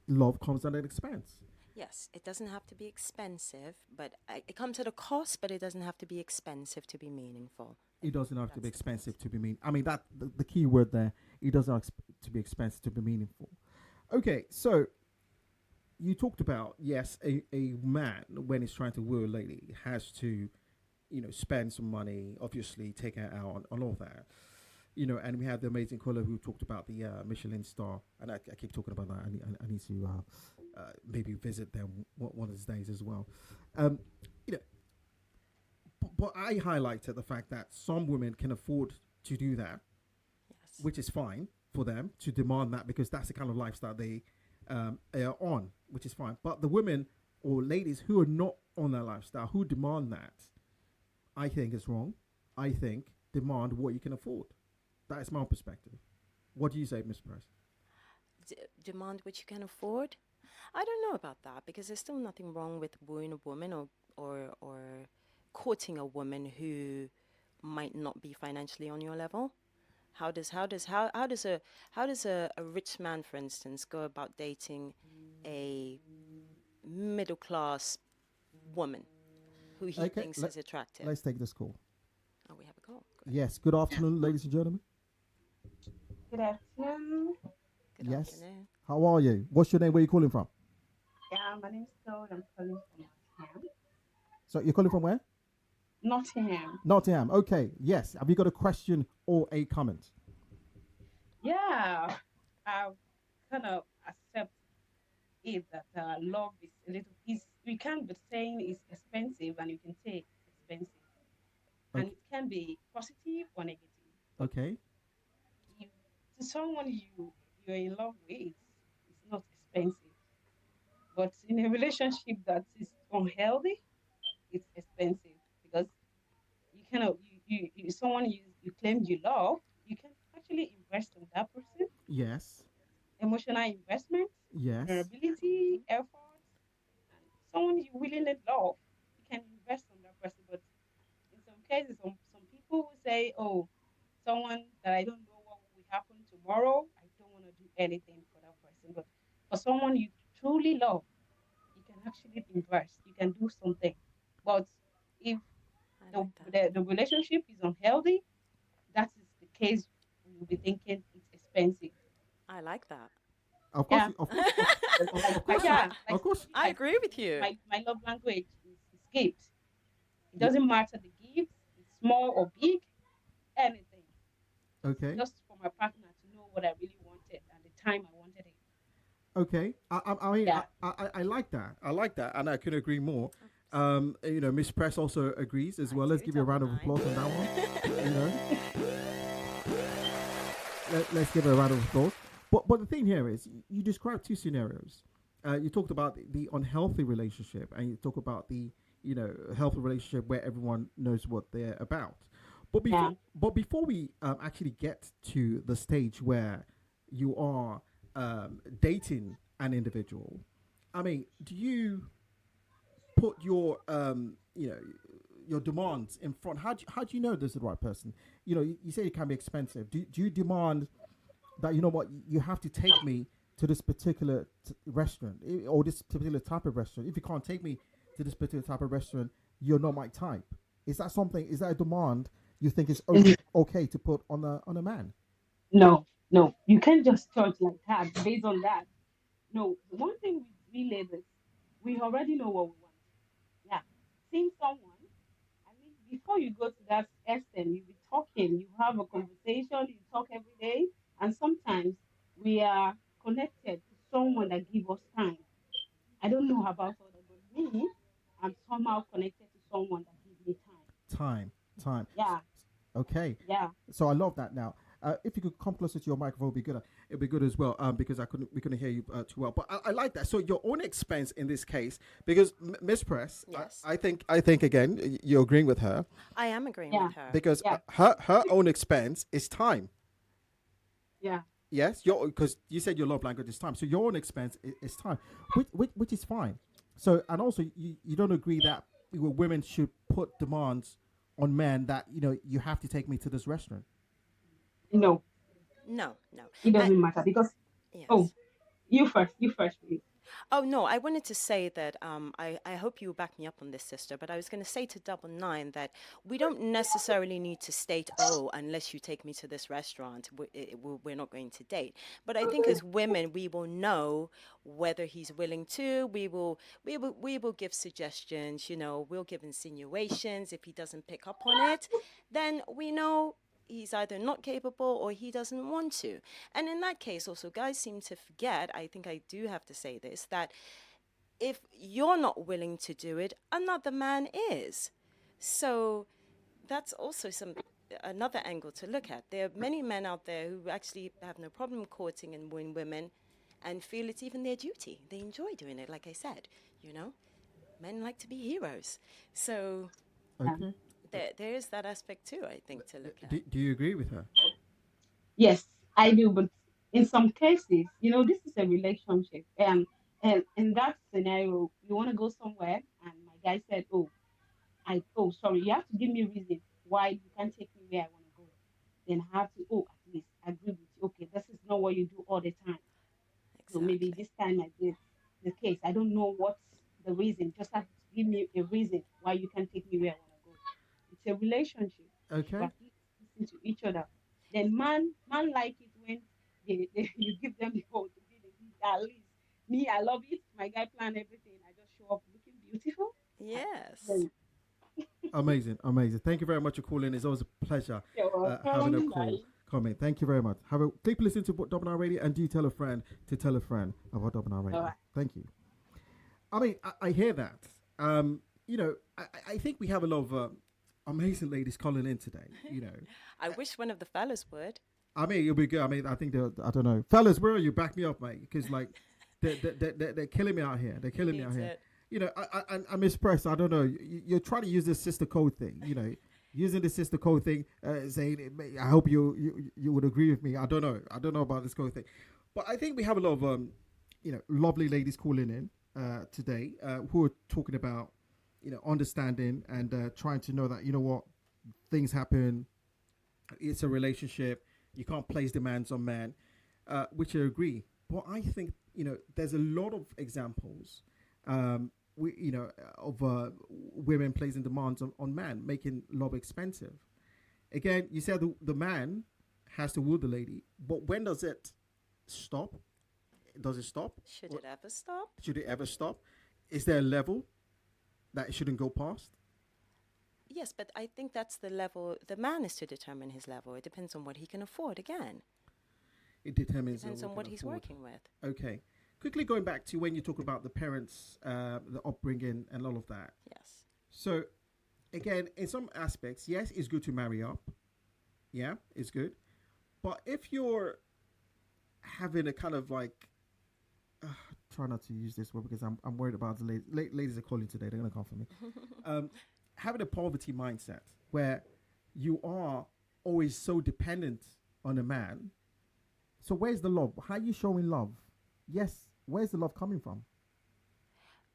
love comes at an expense. Yes, it doesn't have to be expensive, but it comes at a cost, but it doesn't have to be expensive to be meaningful. It doesn't have to be That's the expensive to be mean. I mean, that the key word there, it doesn't have to be expensive to be meaningful. Okay, so you talked about, yes, a man, when he's trying to woo a lady, has to, spend some money, obviously take her out on all that. And we have the amazing caller who talked about the Michelin star, and I keep talking about that. I need to maybe visit them one of these days as well. But I highlighted the fact that some women can afford to do that, Yes. which is fine for them to demand that because that's the kind of lifestyle they are on, which is fine. But the women or ladies who are not on that lifestyle, who demand that, I think is wrong. I think demand what you can afford. That is my perspective. What do you say, Ms. Press? Demand what you can afford? I don't know about that because there's still nothing wrong with wooing a woman or courting a woman who might not be financially on your level. How does a rich man, for instance, go about dating a middle class woman who he thinks is attractive? Let's take this call. Oh, we have a call. Yes. Good afternoon, ladies and gentlemen. Good afternoon. Good Yes. afternoon. How are you? What's your name? Where are you calling from? Yeah, my name is Claude. I'm calling from Nottingham. So you're calling from where? Nottingham. Nottingham. Okay. Yes. Have you got a question or a comment? Yeah, I kind of accept it that love is a little. We can't be saying it's expensive, and you can say it's expensive, and Okay. it can be positive or negative. Okay. You, to someone you're in love with, it's not expensive. But in a relationship that is unhealthy, it's expensive because you cannot you someone you claim you love, you can actually invest in that person, Yes. emotional investment, Yes. vulnerability, effort, and someone you willingly love, you can invest on that person. But in some cases, some people will say, oh, someone that I don't know what will happen tomorrow, I don't want to do anything for that person. But for someone you truly love, you can actually invest, you can do something. But if I like that. the relationship is unhealthy, that is the case. We will be thinking it's expensive. I like that. Of course. Yeah, Of course. Of course. yeah. Like Of course. I like agree with you. my love language is gift. It Yeah. doesn't matter the gift, it's small or big, anything. Okay. Just for my partner to know what I really wanted and the time I wanted it. Okay. I mean, Yeah. I like that. I like that, and I couldn't agree more. Miss Press also agrees as I well. Let's do, give you a round of double applause on that one. you know, nine. let's give her a round of applause. But the thing here is, you described two scenarios. You talked about the unhealthy relationship, and you talk about the healthy relationship where everyone knows what they're about. Yeah. But before we actually get to the stage where you are dating an individual, I mean, do you put your your demands in front, how do you know this is the right person? You say it can be expensive. Do you demand that, you have to take me to this particular restaurant, or this particular type of restaurant? If you can't take me to this particular type of restaurant, you're not my type. Is that a demand you think is okay to put on a man? No, no, you can't just judge like that based on that. No, the one thing with we ladies, we already know what we want. Yeah, seeing someone, I mean, before you go to that extent, you be talking, you have a conversation, you talk every day, and sometimes we are connected to someone that give us time. I don't know about others, but me, I'm somehow connected to someone that gives me time. Time. Yeah, Okay. yeah, So I love that. Now, if you could come closer to your microphone, it'd be good. It'd be good as well, because we couldn't hear you too well. But I like that. So your own expense in this case, because Miss Press, Yes. I think again you're agreeing with her, I am agreeing yeah, with her. because yeah, her own expense is time. yeah. Yes, because you said your love language is time. So your own expense is time, which is fine. So, and also you don't agree that women should put demands on men that you have to take me to this restaurant. No, No, no. it I, doesn't matter because, oh, yes. you first, please. Oh, no, I wanted to say that I hope you will back me up on this, sister, but I was going to say to Double Nine that we don't necessarily need to state, oh, unless you take me to this restaurant, we're not going to date. But I think as women, we will know whether he's willing to. We will give suggestions, we'll give insinuations. If he doesn't pick up on it, then we know he's either not capable or he doesn't want to. And in that case, also, guys seem to forget, I think I do have to say this, that if you're not willing to do it, another man is. So that's also another angle to look at. There are many men out there who actually have no problem courting and win women and feel it's even their duty. They enjoy doing it, like I said, you know. Men like to be heroes. So Um, Okay. there is that aspect too, I think, to look at. Do you agree with her? yes, I do, but in some cases, this is a relationship, and in that scenario, you want to go somewhere, and my guy said, "Oh, sorry, you have to give me a reason why you can't take me where I want to go." Then I have to, at least agree with you. Okay, this is not what you do all the time. So maybe Exactly. this time I did the case. I don't know what's the reason. Just have to give me a reason why you can take me where I want to go. It's a relationship. You should Okay. at least listen to each other. Then man like it when you give them the whole to be the lead. At least me, I love it. My guy plan everything. I just show up looking beautiful. And Yes. then Amazing, amazing. Thank you very much for calling. It's always a pleasure you're having a welcome. call. Bye. Comment. Thank you very much. Keep listening to Double R Radio, and do tell a friend to tell a friend about Double R All Radio. right. Thank you. I mean, I hear that. I think we have a lot of amazing ladies calling in today. I wish one of the fellas would. I mean, it'll be good. I mean, I think I don't know, fellas, where are you? Back me up, mate, because like they're killing me out here. They're He killing me out needs here. it. I Miss Press. I don't know. You're trying to use this sister code thing. Using the sister code thing, saying, I hope you would agree with me. I don't know. I don't know about this code thing, but I think we have a lot of lovely ladies calling in today who are talking about understanding and trying to know that what things happen. It's a relationship. You can't place demands on man, which I agree. But I think there's a lot of examples. Of women placing demands on man, making love expensive. Again, you said the man has to woo the lady, but when does it stop? Does it stop? Should it ever stop? Should it ever stop? Is there a level that it shouldn't go past? Yes, but I think that's the level. The man is to determine his level. It depends on what he can afford. Again, It determines depends on what he's working with. Okay. Quickly going back to when you talk about the parents, the upbringing, and all of that. Yes. So, again, in some aspects, yes, it's good to marry up. Yeah, it's good. But if you're having a kind of like, try not to use this word because I'm worried about the ladies. Ladies are calling today. They're going to come for me. Having a poverty mindset where you are always so dependent on a man. So where's the love? How are you showing love? Yes, where's the love coming from?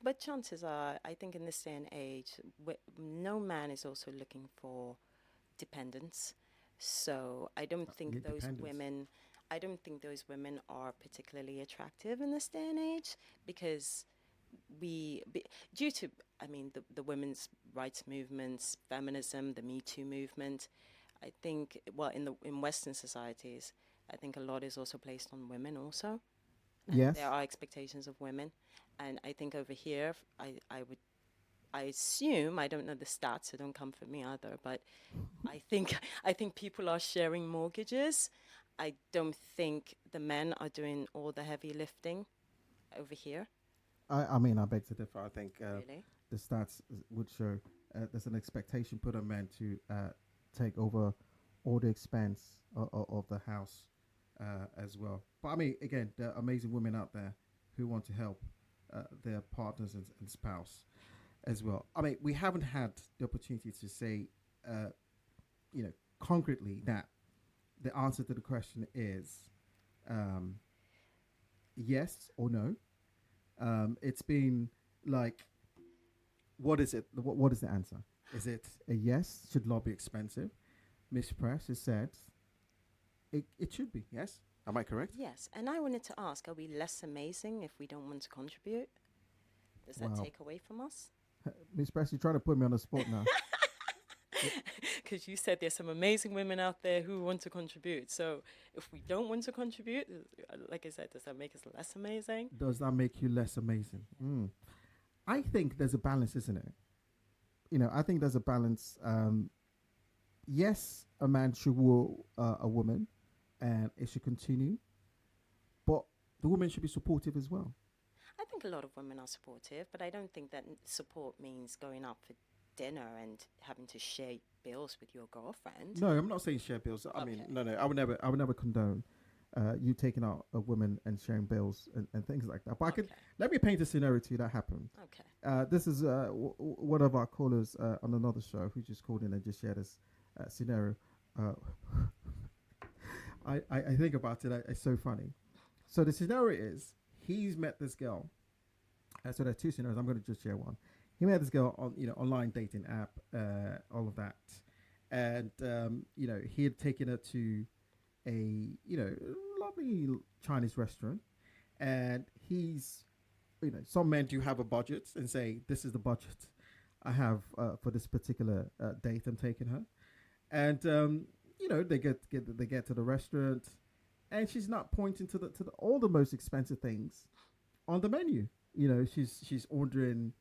But chances are, I think in this day and age, no man is also looking for dependence. So Independence. I don't think those women are particularly attractive in this day and age because we, be, due to, I mean, the women's rights movements, feminism, the Me Too movement. I think, well, in Western societies, I think a lot is also placed on women also, and there Yes. are expectations of women. And I think over here, I assume, I don't know the stats, so don't come for me either, but I think I think people are sharing mortgages. I don't think the men are doing all the heavy lifting over here, I mean, I beg to differ. I think really. the stats would show there's an expectation put on men to take over all the expense of the house as well. But I mean, again, there are amazing women out there who want to help their partners and spouse as well. I mean, we haven't had the opportunity to say, uh, concretely that the answer to the question is um, yes or no. It's been like, what is it? What is the answer? Is it a yes? Should law be expensive? Miss Press has said it should be. Yes. Am I correct? Yes, and I wanted to ask, are we less amazing if we don't want to contribute? Does that Wow. take away from us? Miss Press, you're trying to put me on the spot now. Because you said there's some amazing women out there who want to contribute. So if we don't want to contribute, like I said, does that make us less amazing? Does that make you less amazing? Mm. I think there's a balance, isn't it? I think there's a balance. Yes, a man should woo a woman, and it should continue, but the woman should be supportive as well. I think a lot of women are supportive, but I don't think that support means going out for dinner and having to share bills with your girlfriend. No, I'm not saying share bills. I mean, Okay. no. I would never condone you taking out a woman and sharing bills and things like that. But I could Okay. let me paint a scenario to you that happened. Okay. This is one of our callers on another show who just called in and just shared this scenario. Uh, I think about it. It's so funny. So the scenario is he's met this girl. So there are two scenarios. I'm going to just share one. He met this girl on online dating app, all of that, and he had taken her to a lovely Chinese restaurant, and he's some men do have a budget and say this is the budget I have for this particular date I'm taking her, and they get to the restaurant, and she's not pointing to the all the most expensive things on the menu. She's ordering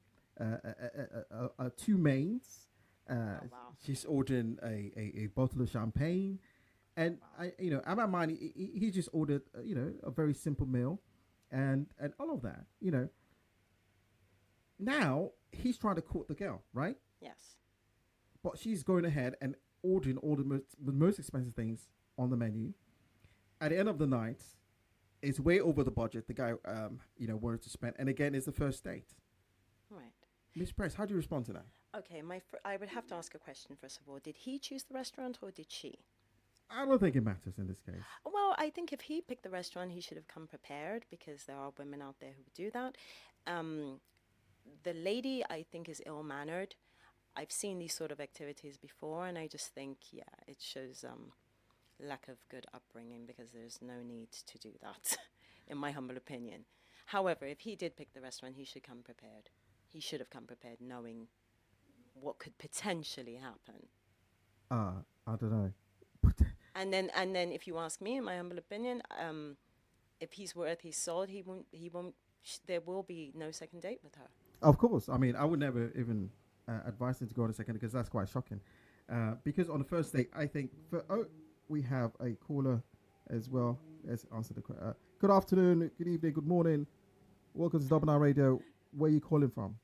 two mains. Oh, wow. She's ordering a bottle of champagne, and at my mind, he just ordered a very simple meal, and all of that. Now he's trying to court the girl, right? Yes. But she's going ahead and ordering all the most expensive things on the menu. At the end of the night, it's way over the budget the guy wanted to spend, and again, it's the first date. Right. Miss Press, how do you respond to that? Okay, I would have to ask a question first of all. Did he choose the restaurant or did she? I don't think it matters in this case. Well, I think if he picked the restaurant, he should have come prepared because there are women out there who do that. The lady, I think, is ill-mannered. I've seen these sort of activities before, and I just think, yeah, it shows lack of good upbringing because there's no need to do that, in my humble opinion. However, if he did pick the restaurant, he should come prepared. He should have come prepared knowing what could potentially happen. I don't know. And then, if you ask me, in my humble opinion, if he's worth his salt, he won't. There will be no second date with her. Of course. I mean, I would never even advise him to go on a second because that's quite shocking. Because on the first date, I think we have a caller as well. Let's answer the question. Good afternoon, good evening, good morning. Welcome to Double R Radio. Where are you calling from?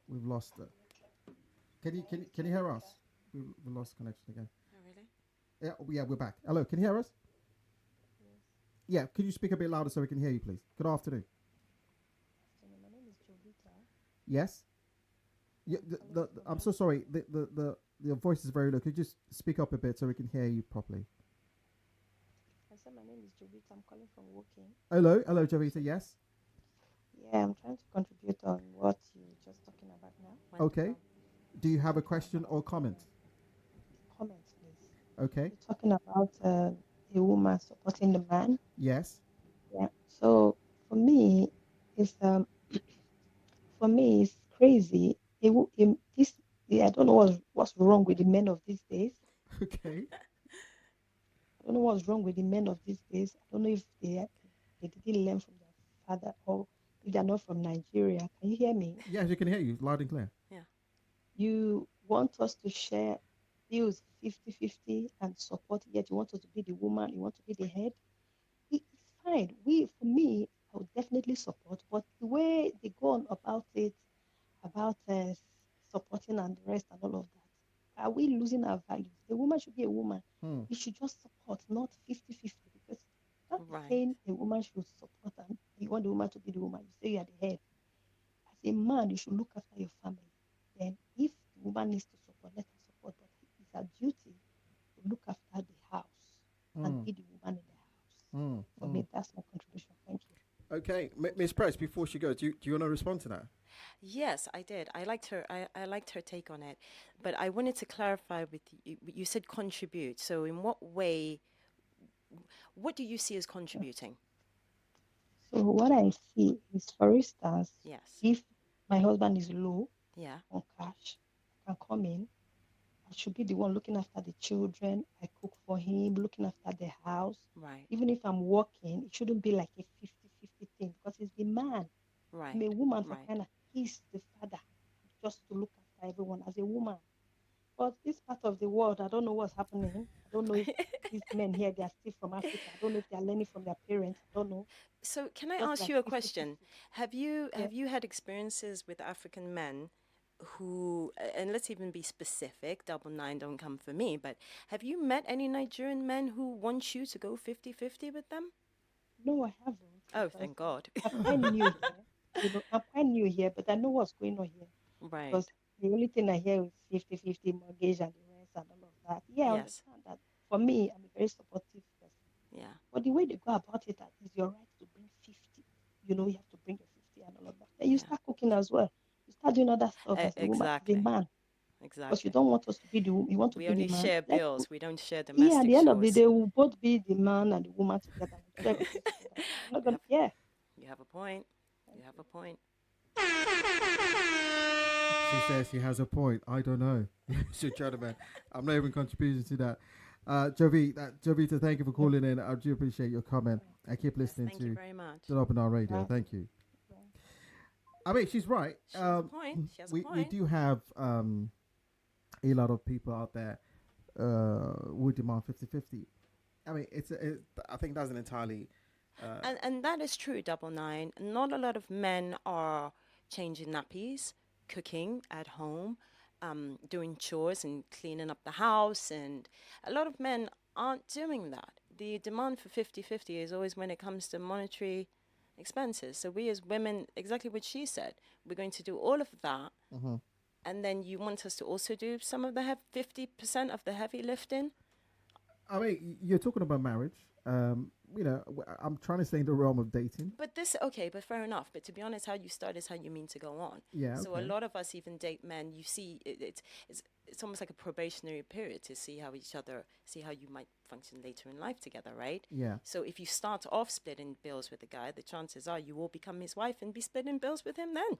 We've lost it. Can you hear us? We lost connection again. Oh, really? Yeah, we're back. Hello, can you hear us? Yeah, can you speak a bit louder so we can hear you, please? Good afternoon. My name is Jovita. Yes. Yeah, I'm so sorry. Your voice is very low. Could you just speak up a bit so we can hear you properly? I said my name is Jovita. I'm calling from Woking. Hello, Javita. Yes. Yeah, I'm trying to contribute on what you're just talking about now. Okay. Wonderful. Do you have a Talking question about or comment? comments, please. Okay. You're talking about a woman supporting the man. Yes. Yeah. So for me, it's for me it's crazy. This I don't know what's wrong with the men of these days. Okay. I don't know what's wrong with the men of these days. I don't know if they didn't learn from their father or if they're not from Nigeria. Can you hear me? Yes, you can hear you loud and clear. Yeah. You want us to share bills 50-50 and support, yet you want us to be the woman, you want to be the head. It's fine. For me, I would definitely support, but the way they go on about it, about supporting and the rest and all of that, are we losing our values? The woman should be a woman. Hmm. We should just support, not 50-50, because you can't be Right. saying a woman should support and you want the woman to be the woman. You say you are the head. As a man, you should look after your family. Then, if the woman needs to support, let her support. But it's her duty to look after the house and Hmm. be the woman in the house. Hmm. For Hmm. me, that's my contribution. Thank you. Okay, Miss Press. Before she goes, do you want to respond to that? Yes, I did. I liked her. I liked her take on it, but I wanted to clarify with you. You said contribute. So, in what way? What do you see as contributing? So, what I see is, for instance, Yes. if my husband is low Yeah. on cash, I can come in. I should be the one looking after the children. I cook for him, looking after the house. Right. Even if I'm working, it shouldn't be like a 50-50 thing because he's the man. I'm Right. a woman for Right. kind of, he's the father, just to look after everyone as a woman. But this part of the world, I don't know what's happening. I don't know if these men here, they are still from Africa. I don't know if they are learning from their parents. I don't know. So, can I Just ask like you a 50 question? 50. Yeah. Have you had experiences with African men who, and let's even be specific, double nine don't come for me, but have you met any Nigerian men who want you to go 50-50 with them? No, I haven't Oh, because thank God. I'm quite new here. I'm quite new here, but I know what's going on here Right. because the only thing I hear is 50-50 mortgage and the rest and all of that. Yeah, I Yes. understand that. For me, I'm a very supportive person. Yeah. But the way they go about it is your right to bring 50. You have to bring your 50 and all of that. Then you Yeah. start cooking as well. You start doing other stuff as a woman, as a Exactly. man. Because you Exactly. don't want us to be the woman, you want to We be the only man. share bills. We don't share Yeah, at domestic the end of the chores. day, we'll both be the man and the woman together. We'll do everything together. I'm not You gonna, have yeah. you have a point. You Thank have you. a point. She says she has a point. I don't know. Should try to man. I'm not even contributing to that. Jovita, thank you for Yeah. calling in. I do appreciate your comment. I keep Yes, listening thank you to very much. Open Our Radio. Bye. Thank you. Bye. I mean, she's right. She has a point. She has a We point. do have a lot of people out there who demand 50-50. I mean, I think that's an entirely And that is true, double nine. Not a lot of men are changing nappies, cooking at home, doing chores and cleaning up the house. And a lot of men aren't doing that. The demand for 50-50 is always when it comes to monetary expenses. So we as women, exactly what she said, we're going to do all of that. And then you want us to also do some of the 50% of the heavy lifting? I mean, you're talking about marriage. I'm trying to stay in the realm of dating. But this, okay, but fair enough. But to be honest, how you start is how you mean to go on. Yeah, So a okay. lot of us even date men. You see, it's almost like a probationary period to see how you might function later in life together, right? Yeah. So if you start off splitting bills with a guy, the chances are you will become his wife and be splitting bills with him then.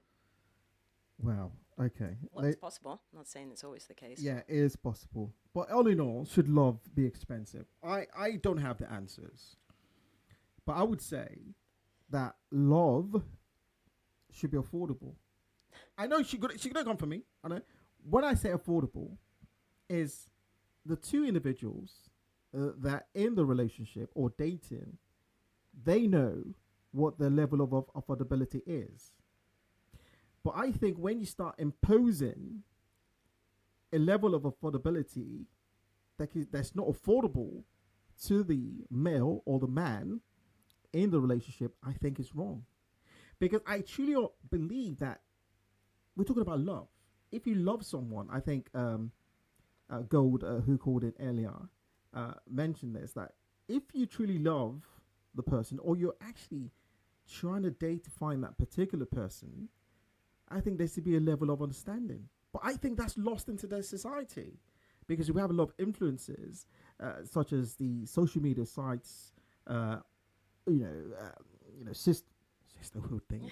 Wow. Okay. Well, it's possible. I'm not saying it's always the case. Yeah, it is possible. But all in all, should love be expensive? I don't have the answers. But I would say that love should be affordable. I know she could come for me. I know. When I say affordable, is the two individuals that in the relationship or dating, they know what the level of affordability is. But I think when you start imposing a level of affordability that's not affordable to the male or the man in the relationship, I think is wrong. Because I truly believe that we're talking about love. If you love someone, I think Gold, who called it earlier, mentioned this, that if you truly love the person or you're actually trying to date to find that particular person, I think there should be a level of understanding. But I think that's lost in today's society because we have a lot of influences, such as the social media sites, uh, sisterhood things,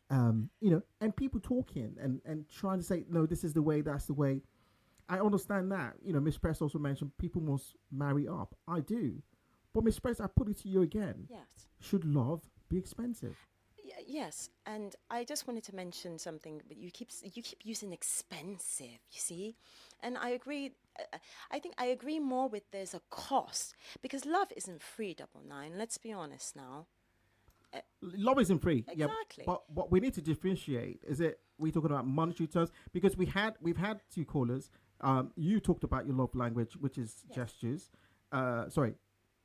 and people talking and trying to say, no, this is the way, that's the way. I understand that. Miss Press also mentioned people must marry up. I do. But Miss Press, I put it to you again. Yes. Should love be expensive? Yes, and I just wanted to mention something. But you keep using expensive. You see, and I agree. I think I agree more with there's a cost because love isn't free. 999. Let's be honest now. Love isn't free. Exactly. Yeah, but we need to differentiate. Is it we talking about monetary terms? Because we've had two callers. You talked about your love language, which is gestures. Sorry.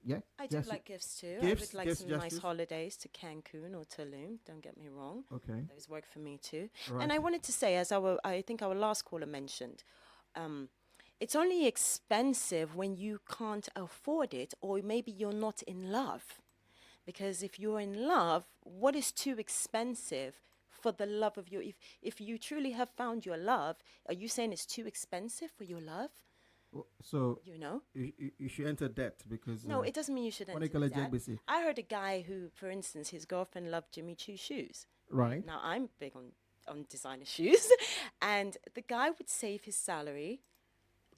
Yeah. I do like gifts too. Gifts, I would like gifts, some nice gestures. holidays to Cancun or Tulum. Don't get me wrong. Okay. Those work for me too. Right. And I wanted to say, I think our last caller mentioned, it's only expensive when you can't afford it, or maybe you're not in love. Because if you're in love, what is too expensive for the love of your? If you truly have found your love, are you saying it's too expensive for your love? So you should enter debt because No, it doesn't mean you should enter debt. I heard a guy who, for instance, his girlfriend loved Jimmy Choo shoes. Right. Now I'm big on designer shoes, and the guy would save his salary.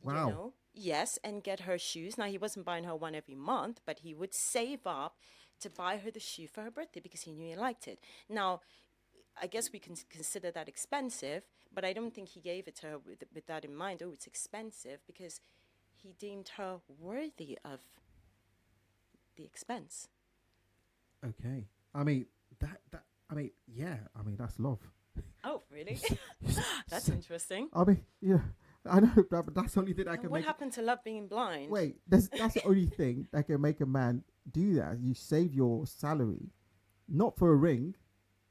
Wow. Yes, and get her shoes. Now he wasn't buying her one every month, but he would save up to buy her the shoe for her birthday because he knew he liked it. Now, I guess we can consider that expensive, but I don't think he gave it to her with that in mind. Oh, it's expensive because he deemed her worthy of the expense. Okay. I mean that's love. Oh, really? That's interesting. I mean, yeah, I know, but that's the only thing I can What make. happened to love being blind? Wait, that's the only thing that can make a man do that. You save your salary, not for a ring,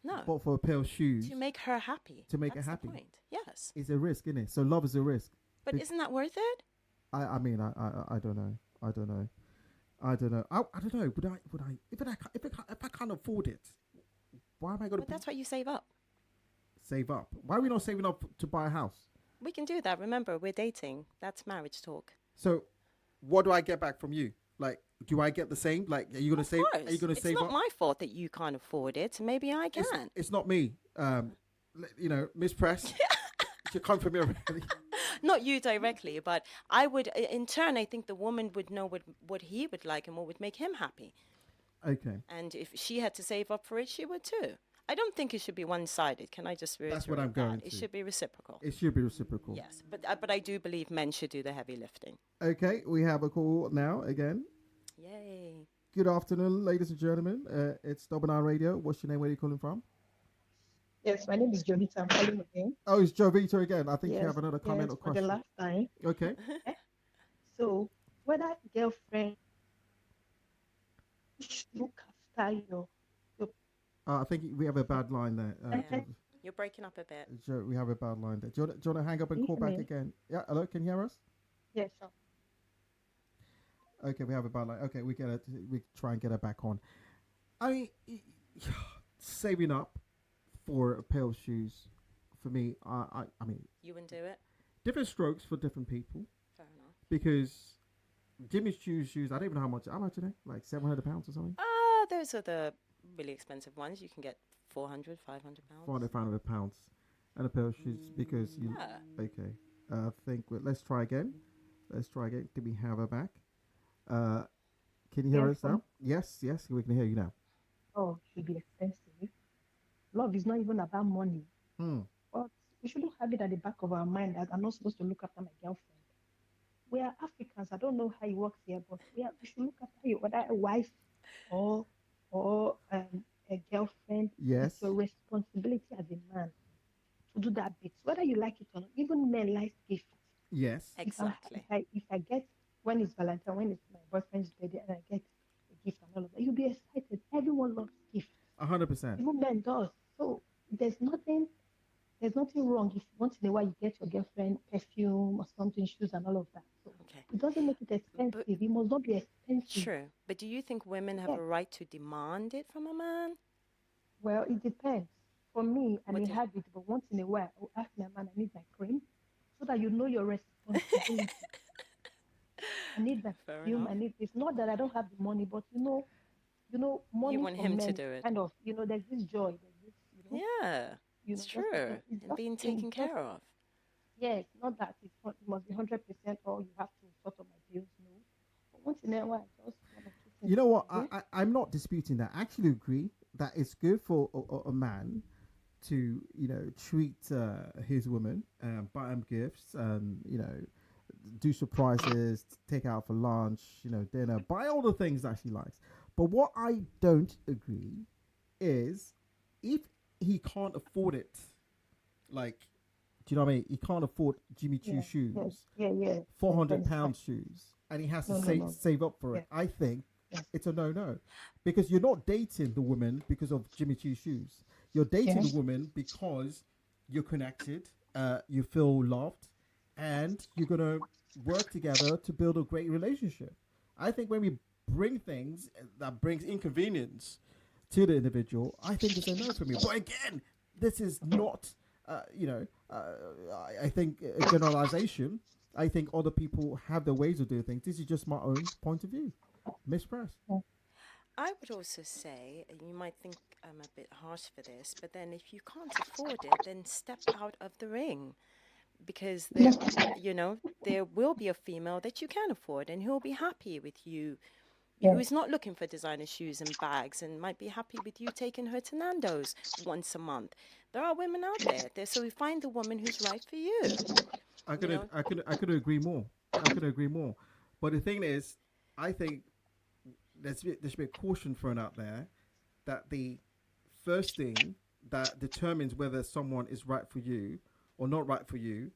No. but for a pair of shoes. To make her happy. To make her That's happy. The point. Yes. It's a risk, isn't it? So love is a risk. But isn't that worth it? I mean, I don't know. I don't know. I don't know. Would I if I can't afford it, why am I going But to that's why you save up. save up? Why are we not saving up to buy a house? We can do that. Remember, we're dating. That's marriage talk. So, what do I get back from you? Like, do I get the same? Like, are you gonna save? Are you gonna save It's up? not my fault that you can't afford it. Maybe I can. It's not me. Miss Press. You come from me already. Not you directly, but I would. In turn, I think the woman would know what he would like and what would make him happy. Okay. And if she had to save up for it, she would too. I don't think it should be one-sided. Can I just reiterate That's what I'm that? going It to. should be reciprocal. It should be reciprocal. Yes, but I do believe men should do the heavy lifting. Okay, we have a call now again. Yay. Good afternoon, ladies and gentlemen. It's Double R Radio. What's your name? Where are you calling from? Yes, my name is Jovita. I'm calling again. Oh, it's Jovita again. I think you Yes, have another comment or for the question. last time. Okay. So, whether girlfriend should look after your I think we have a bad line there. Yeah. You're breaking up a bit. We have a bad line there. Do you want to hang up and Can call you back hear me? again? Yeah, hello, can you hear us? yeah, sure. Okay, we have a bad line. Okay, we try and get her back on. I mean, saving up for a pair of shoes, for me, I mean, You wouldn't do it? different strokes for different people. Fair enough. Because Jimmy's shoes, I don't even know how much are they? Like £700 or something? Those are the really expensive ones. You can get 400, 500 pounds. £500 and a pair of shoes because you. Yeah. Okay, I think let's try again. Do we have her back? Can you hear us now? Yes, we can hear you now. Oh, it should be expensive. Love is not even about money. But we shouldn't have it at the back of our mind that I'm not supposed to look after my girlfriend. We are Africans. I don't know how it works here, but we should look after you, whether a wife or a girlfriend. Yes. It's your responsibility as a man to do that bit, whether you like it or not. Even men like gifts. Yes. Exactly. If I get, when it's Valentine, when it's my boyfriend's birthday, and I get a gift and all of that, you'll be excited. Everyone loves gifts. 100%. Even men does. So there's nothing wrong if once in a while you get your girlfriend perfume or something, shoes and all of that. So Okay. it doesn't make it expensive. It must not be expensive. True. But do you think women have Yeah. a right to demand it from a man? Well, it depends. For me, I What may do have it, but once in a while, I will ask my man, I need my cream, so that you know your responsibility. I need my Fair perfume. enough. I need. It's not that I don't have the money, but You money want for him to men do it. kind of, there's this joy, there's this, Yeah, it's just true. it's And just being in taken just care of. yeah, it's not that it must be 100% or you have to sort of my bills. No, but once in a while, just one or two things You know here what? and there. I'm not disputing that. I actually agree that it's good for a man to, treat his woman, buy him gifts, and, do surprises, take out for lunch, dinner, buy all the things that she likes. But what I don't agree is if he can't afford it, like, do you know what I mean? He can't afford Jimmy Choo Yeah, yeah, shoes, yeah, yeah. four Then hundred it's fine. pound shoes, and he has to No, no, no. save up for Yeah, it. I think yes, it's a no, because you're not dating the woman because of Jimmy Choo shoes. You're dating the yes, woman because you're connected, you feel loved, and you're gonna work together to build a great relationship. I think when we bring things that brings inconvenience to the individual, I think it's a no for me. But again, this is not, I think a generalization. I think other people have their ways of doing things. This is just my own point of view. Miss Press. I would also say, and you might think I'm a bit harsh for this, but then if you can't afford it, then step out of the ring. Because there will be a female that you can afford and who'll be happy with you, yes, who's not looking for designer shoes and bags and might be happy with you taking her to Nando's once a month. There are women out there. So we find the woman who's right for you. I You could know, I could agree more. I could agree more. But the thing is, I think there should be a caution thrown out there that the first thing that determines whether someone is right for you or not right for you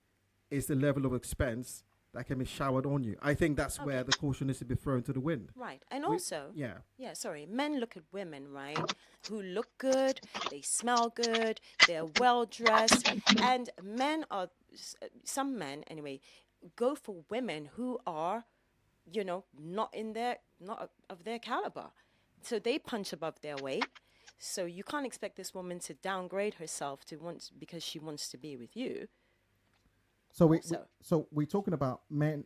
is the level of expense that can be showered on you. I think that's where okay, the caution is to be thrown to the wind. right. And We, also, yeah, yeah, sorry, men look at women, right, who look good, they smell good, they're well dressed, and some men anyway, go for women who are, not of their caliber. So they punch above their weight. So you can't expect this woman to downgrade herself because she wants to be with you. So Also, we're talking about men.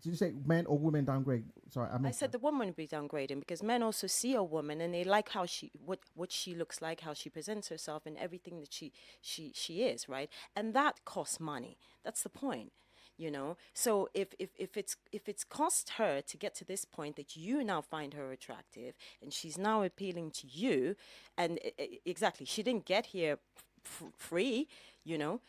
Did you say men or women downgrade? Sorry, I I missed said that. the woman would be downgrading because men also see a woman and they like how what she looks like, how she presents herself, and everything that she is, right? And that costs money. That's the point. So if it's cost her to get to this point that you now find her attractive and she's now appealing to you, and exactly, she didn't get here free, you know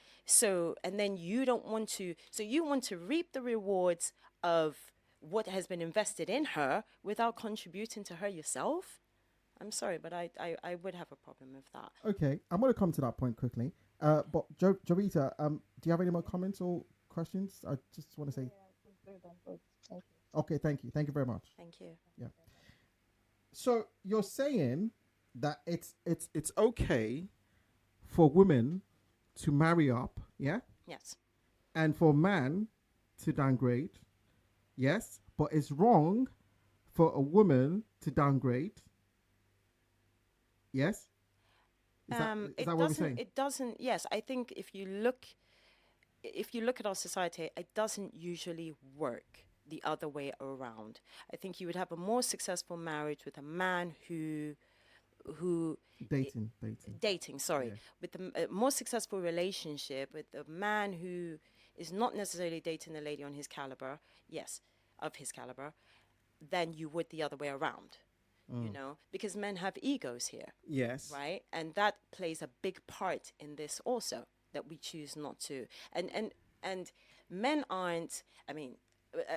and then you don't want to, so you want to reap the rewards of what has been invested in her without contributing to her yourself. I'm sorry, but I would have a problem with that. Okay, I'm going to come to that point quickly. But Jovita, do you have any more comments or questions? I just want to say. I'm good. I'm good. Thank you. Okay, thank you very much. Thank you. Yeah. So you're saying that it's okay for women to marry up, yeah, Yes. and for man to downgrade, yes, but it's wrong for a woman to downgrade, yes. Is that what we're saying? It doesn't. Yes, I think if you look at our society, it doesn't usually work the other way around. I think you would have a more successful marriage with a man who dating, sorry, Yeah. with a more successful relationship with a man who is not necessarily dating a lady on his caliber, yes, of his caliber, than you would the other way around. Because men have egos here, Yes. right? And that plays a big part in this also, that we choose not to. And men aren't, I mean,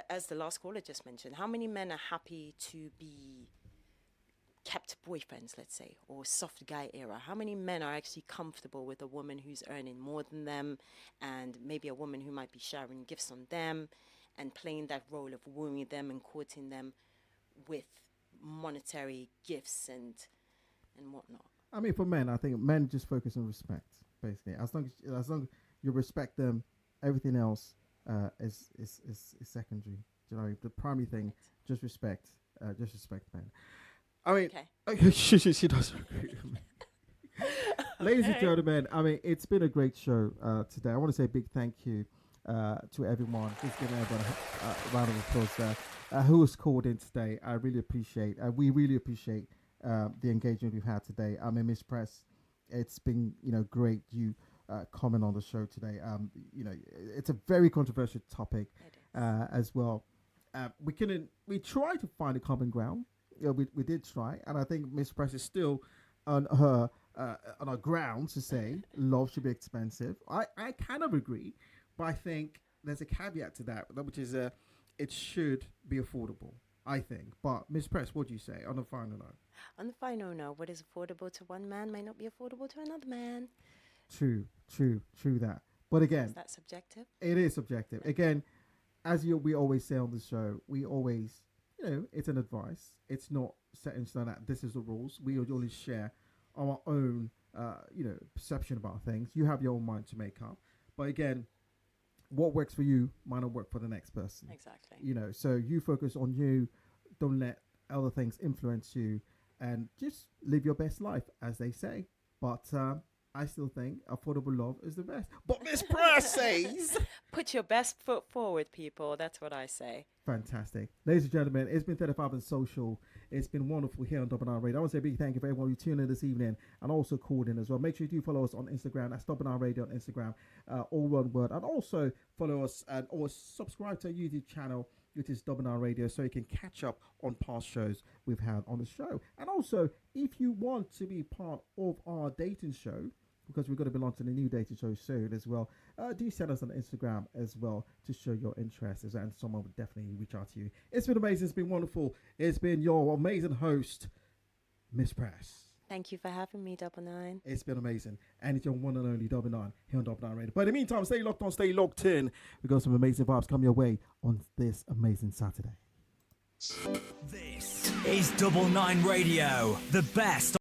as the last caller just mentioned, how many men are happy to be kept boyfriends, let's say, or soft guy era? How many men are actually comfortable with a woman who's earning more than them, and maybe a woman who might be showering gifts on them and playing that role of wooing them and courting them with monetary gifts and whatnot? I mean, for men, I think men just focus on respect, basically. As long as you respect them, everything else is secondary. You know, the primary thing, just respect men. I mean, Okay. okay, she doesn't agree with me. Ladies and Okay. gentlemen, I mean, it's been a great show today. I want to say a big thank you to everyone. Just giving everyone a round of applause there. Who has called in today? I really appreciate. We really appreciate the engagement we've had today. I mean, Miss Press, it's been great. You comment on the show today. It's a very controversial topic It is. as well. We tried to find a common ground. We did try, and I think Miss Press is still on her ground to say love should be expensive. I kind of agree, but I think there's a caveat to that, which is it should be affordable. I think. But Miss Press, what do you say on the final note? On the final note, what is affordable to one man may not be affordable to another man. True that. But again, Is that subjective? it is subjective. Again, we always say on the show, we always, it's an advice. It's not set in stone that this is the rules. We only share our own, perception about things. You have your own mind to make up. But again, what works for you might not work for the next person. Exactly. So you focus on you. Don't let other things influence you, and just live your best life, as they say. But I still think affordable love is the best. But Miss Press says, Put your best foot forward, people. That's what I say. fantastic. Ladies and gentlemen, it's been 35NSocial. It's been wonderful here on Double R Radio. I want to say a big thank you for everyone who tuned in this evening and also called in as well. Make sure you do follow us on Instagram. That's Double R Radio on Instagram, all one word. And also follow us or subscribe to our YouTube channel, which is Double R Radio, so you can catch up on past shows we've had on the show. And also, if you want to be part of our dating show, because we're going to be launching a new dating show soon as well, do send us on Instagram as well to show your interest, and someone would definitely reach out to you. It's been amazing. It's been wonderful. It's been your amazing host, Miss Press. Thank you for having me, Double Nine. It's been amazing. And it's your one and only Double Nine here on Double Nine Radio. But in the meantime, stay locked on, stay locked in. We got some amazing vibes coming your way on this amazing Saturday. This is Double Nine Radio, the best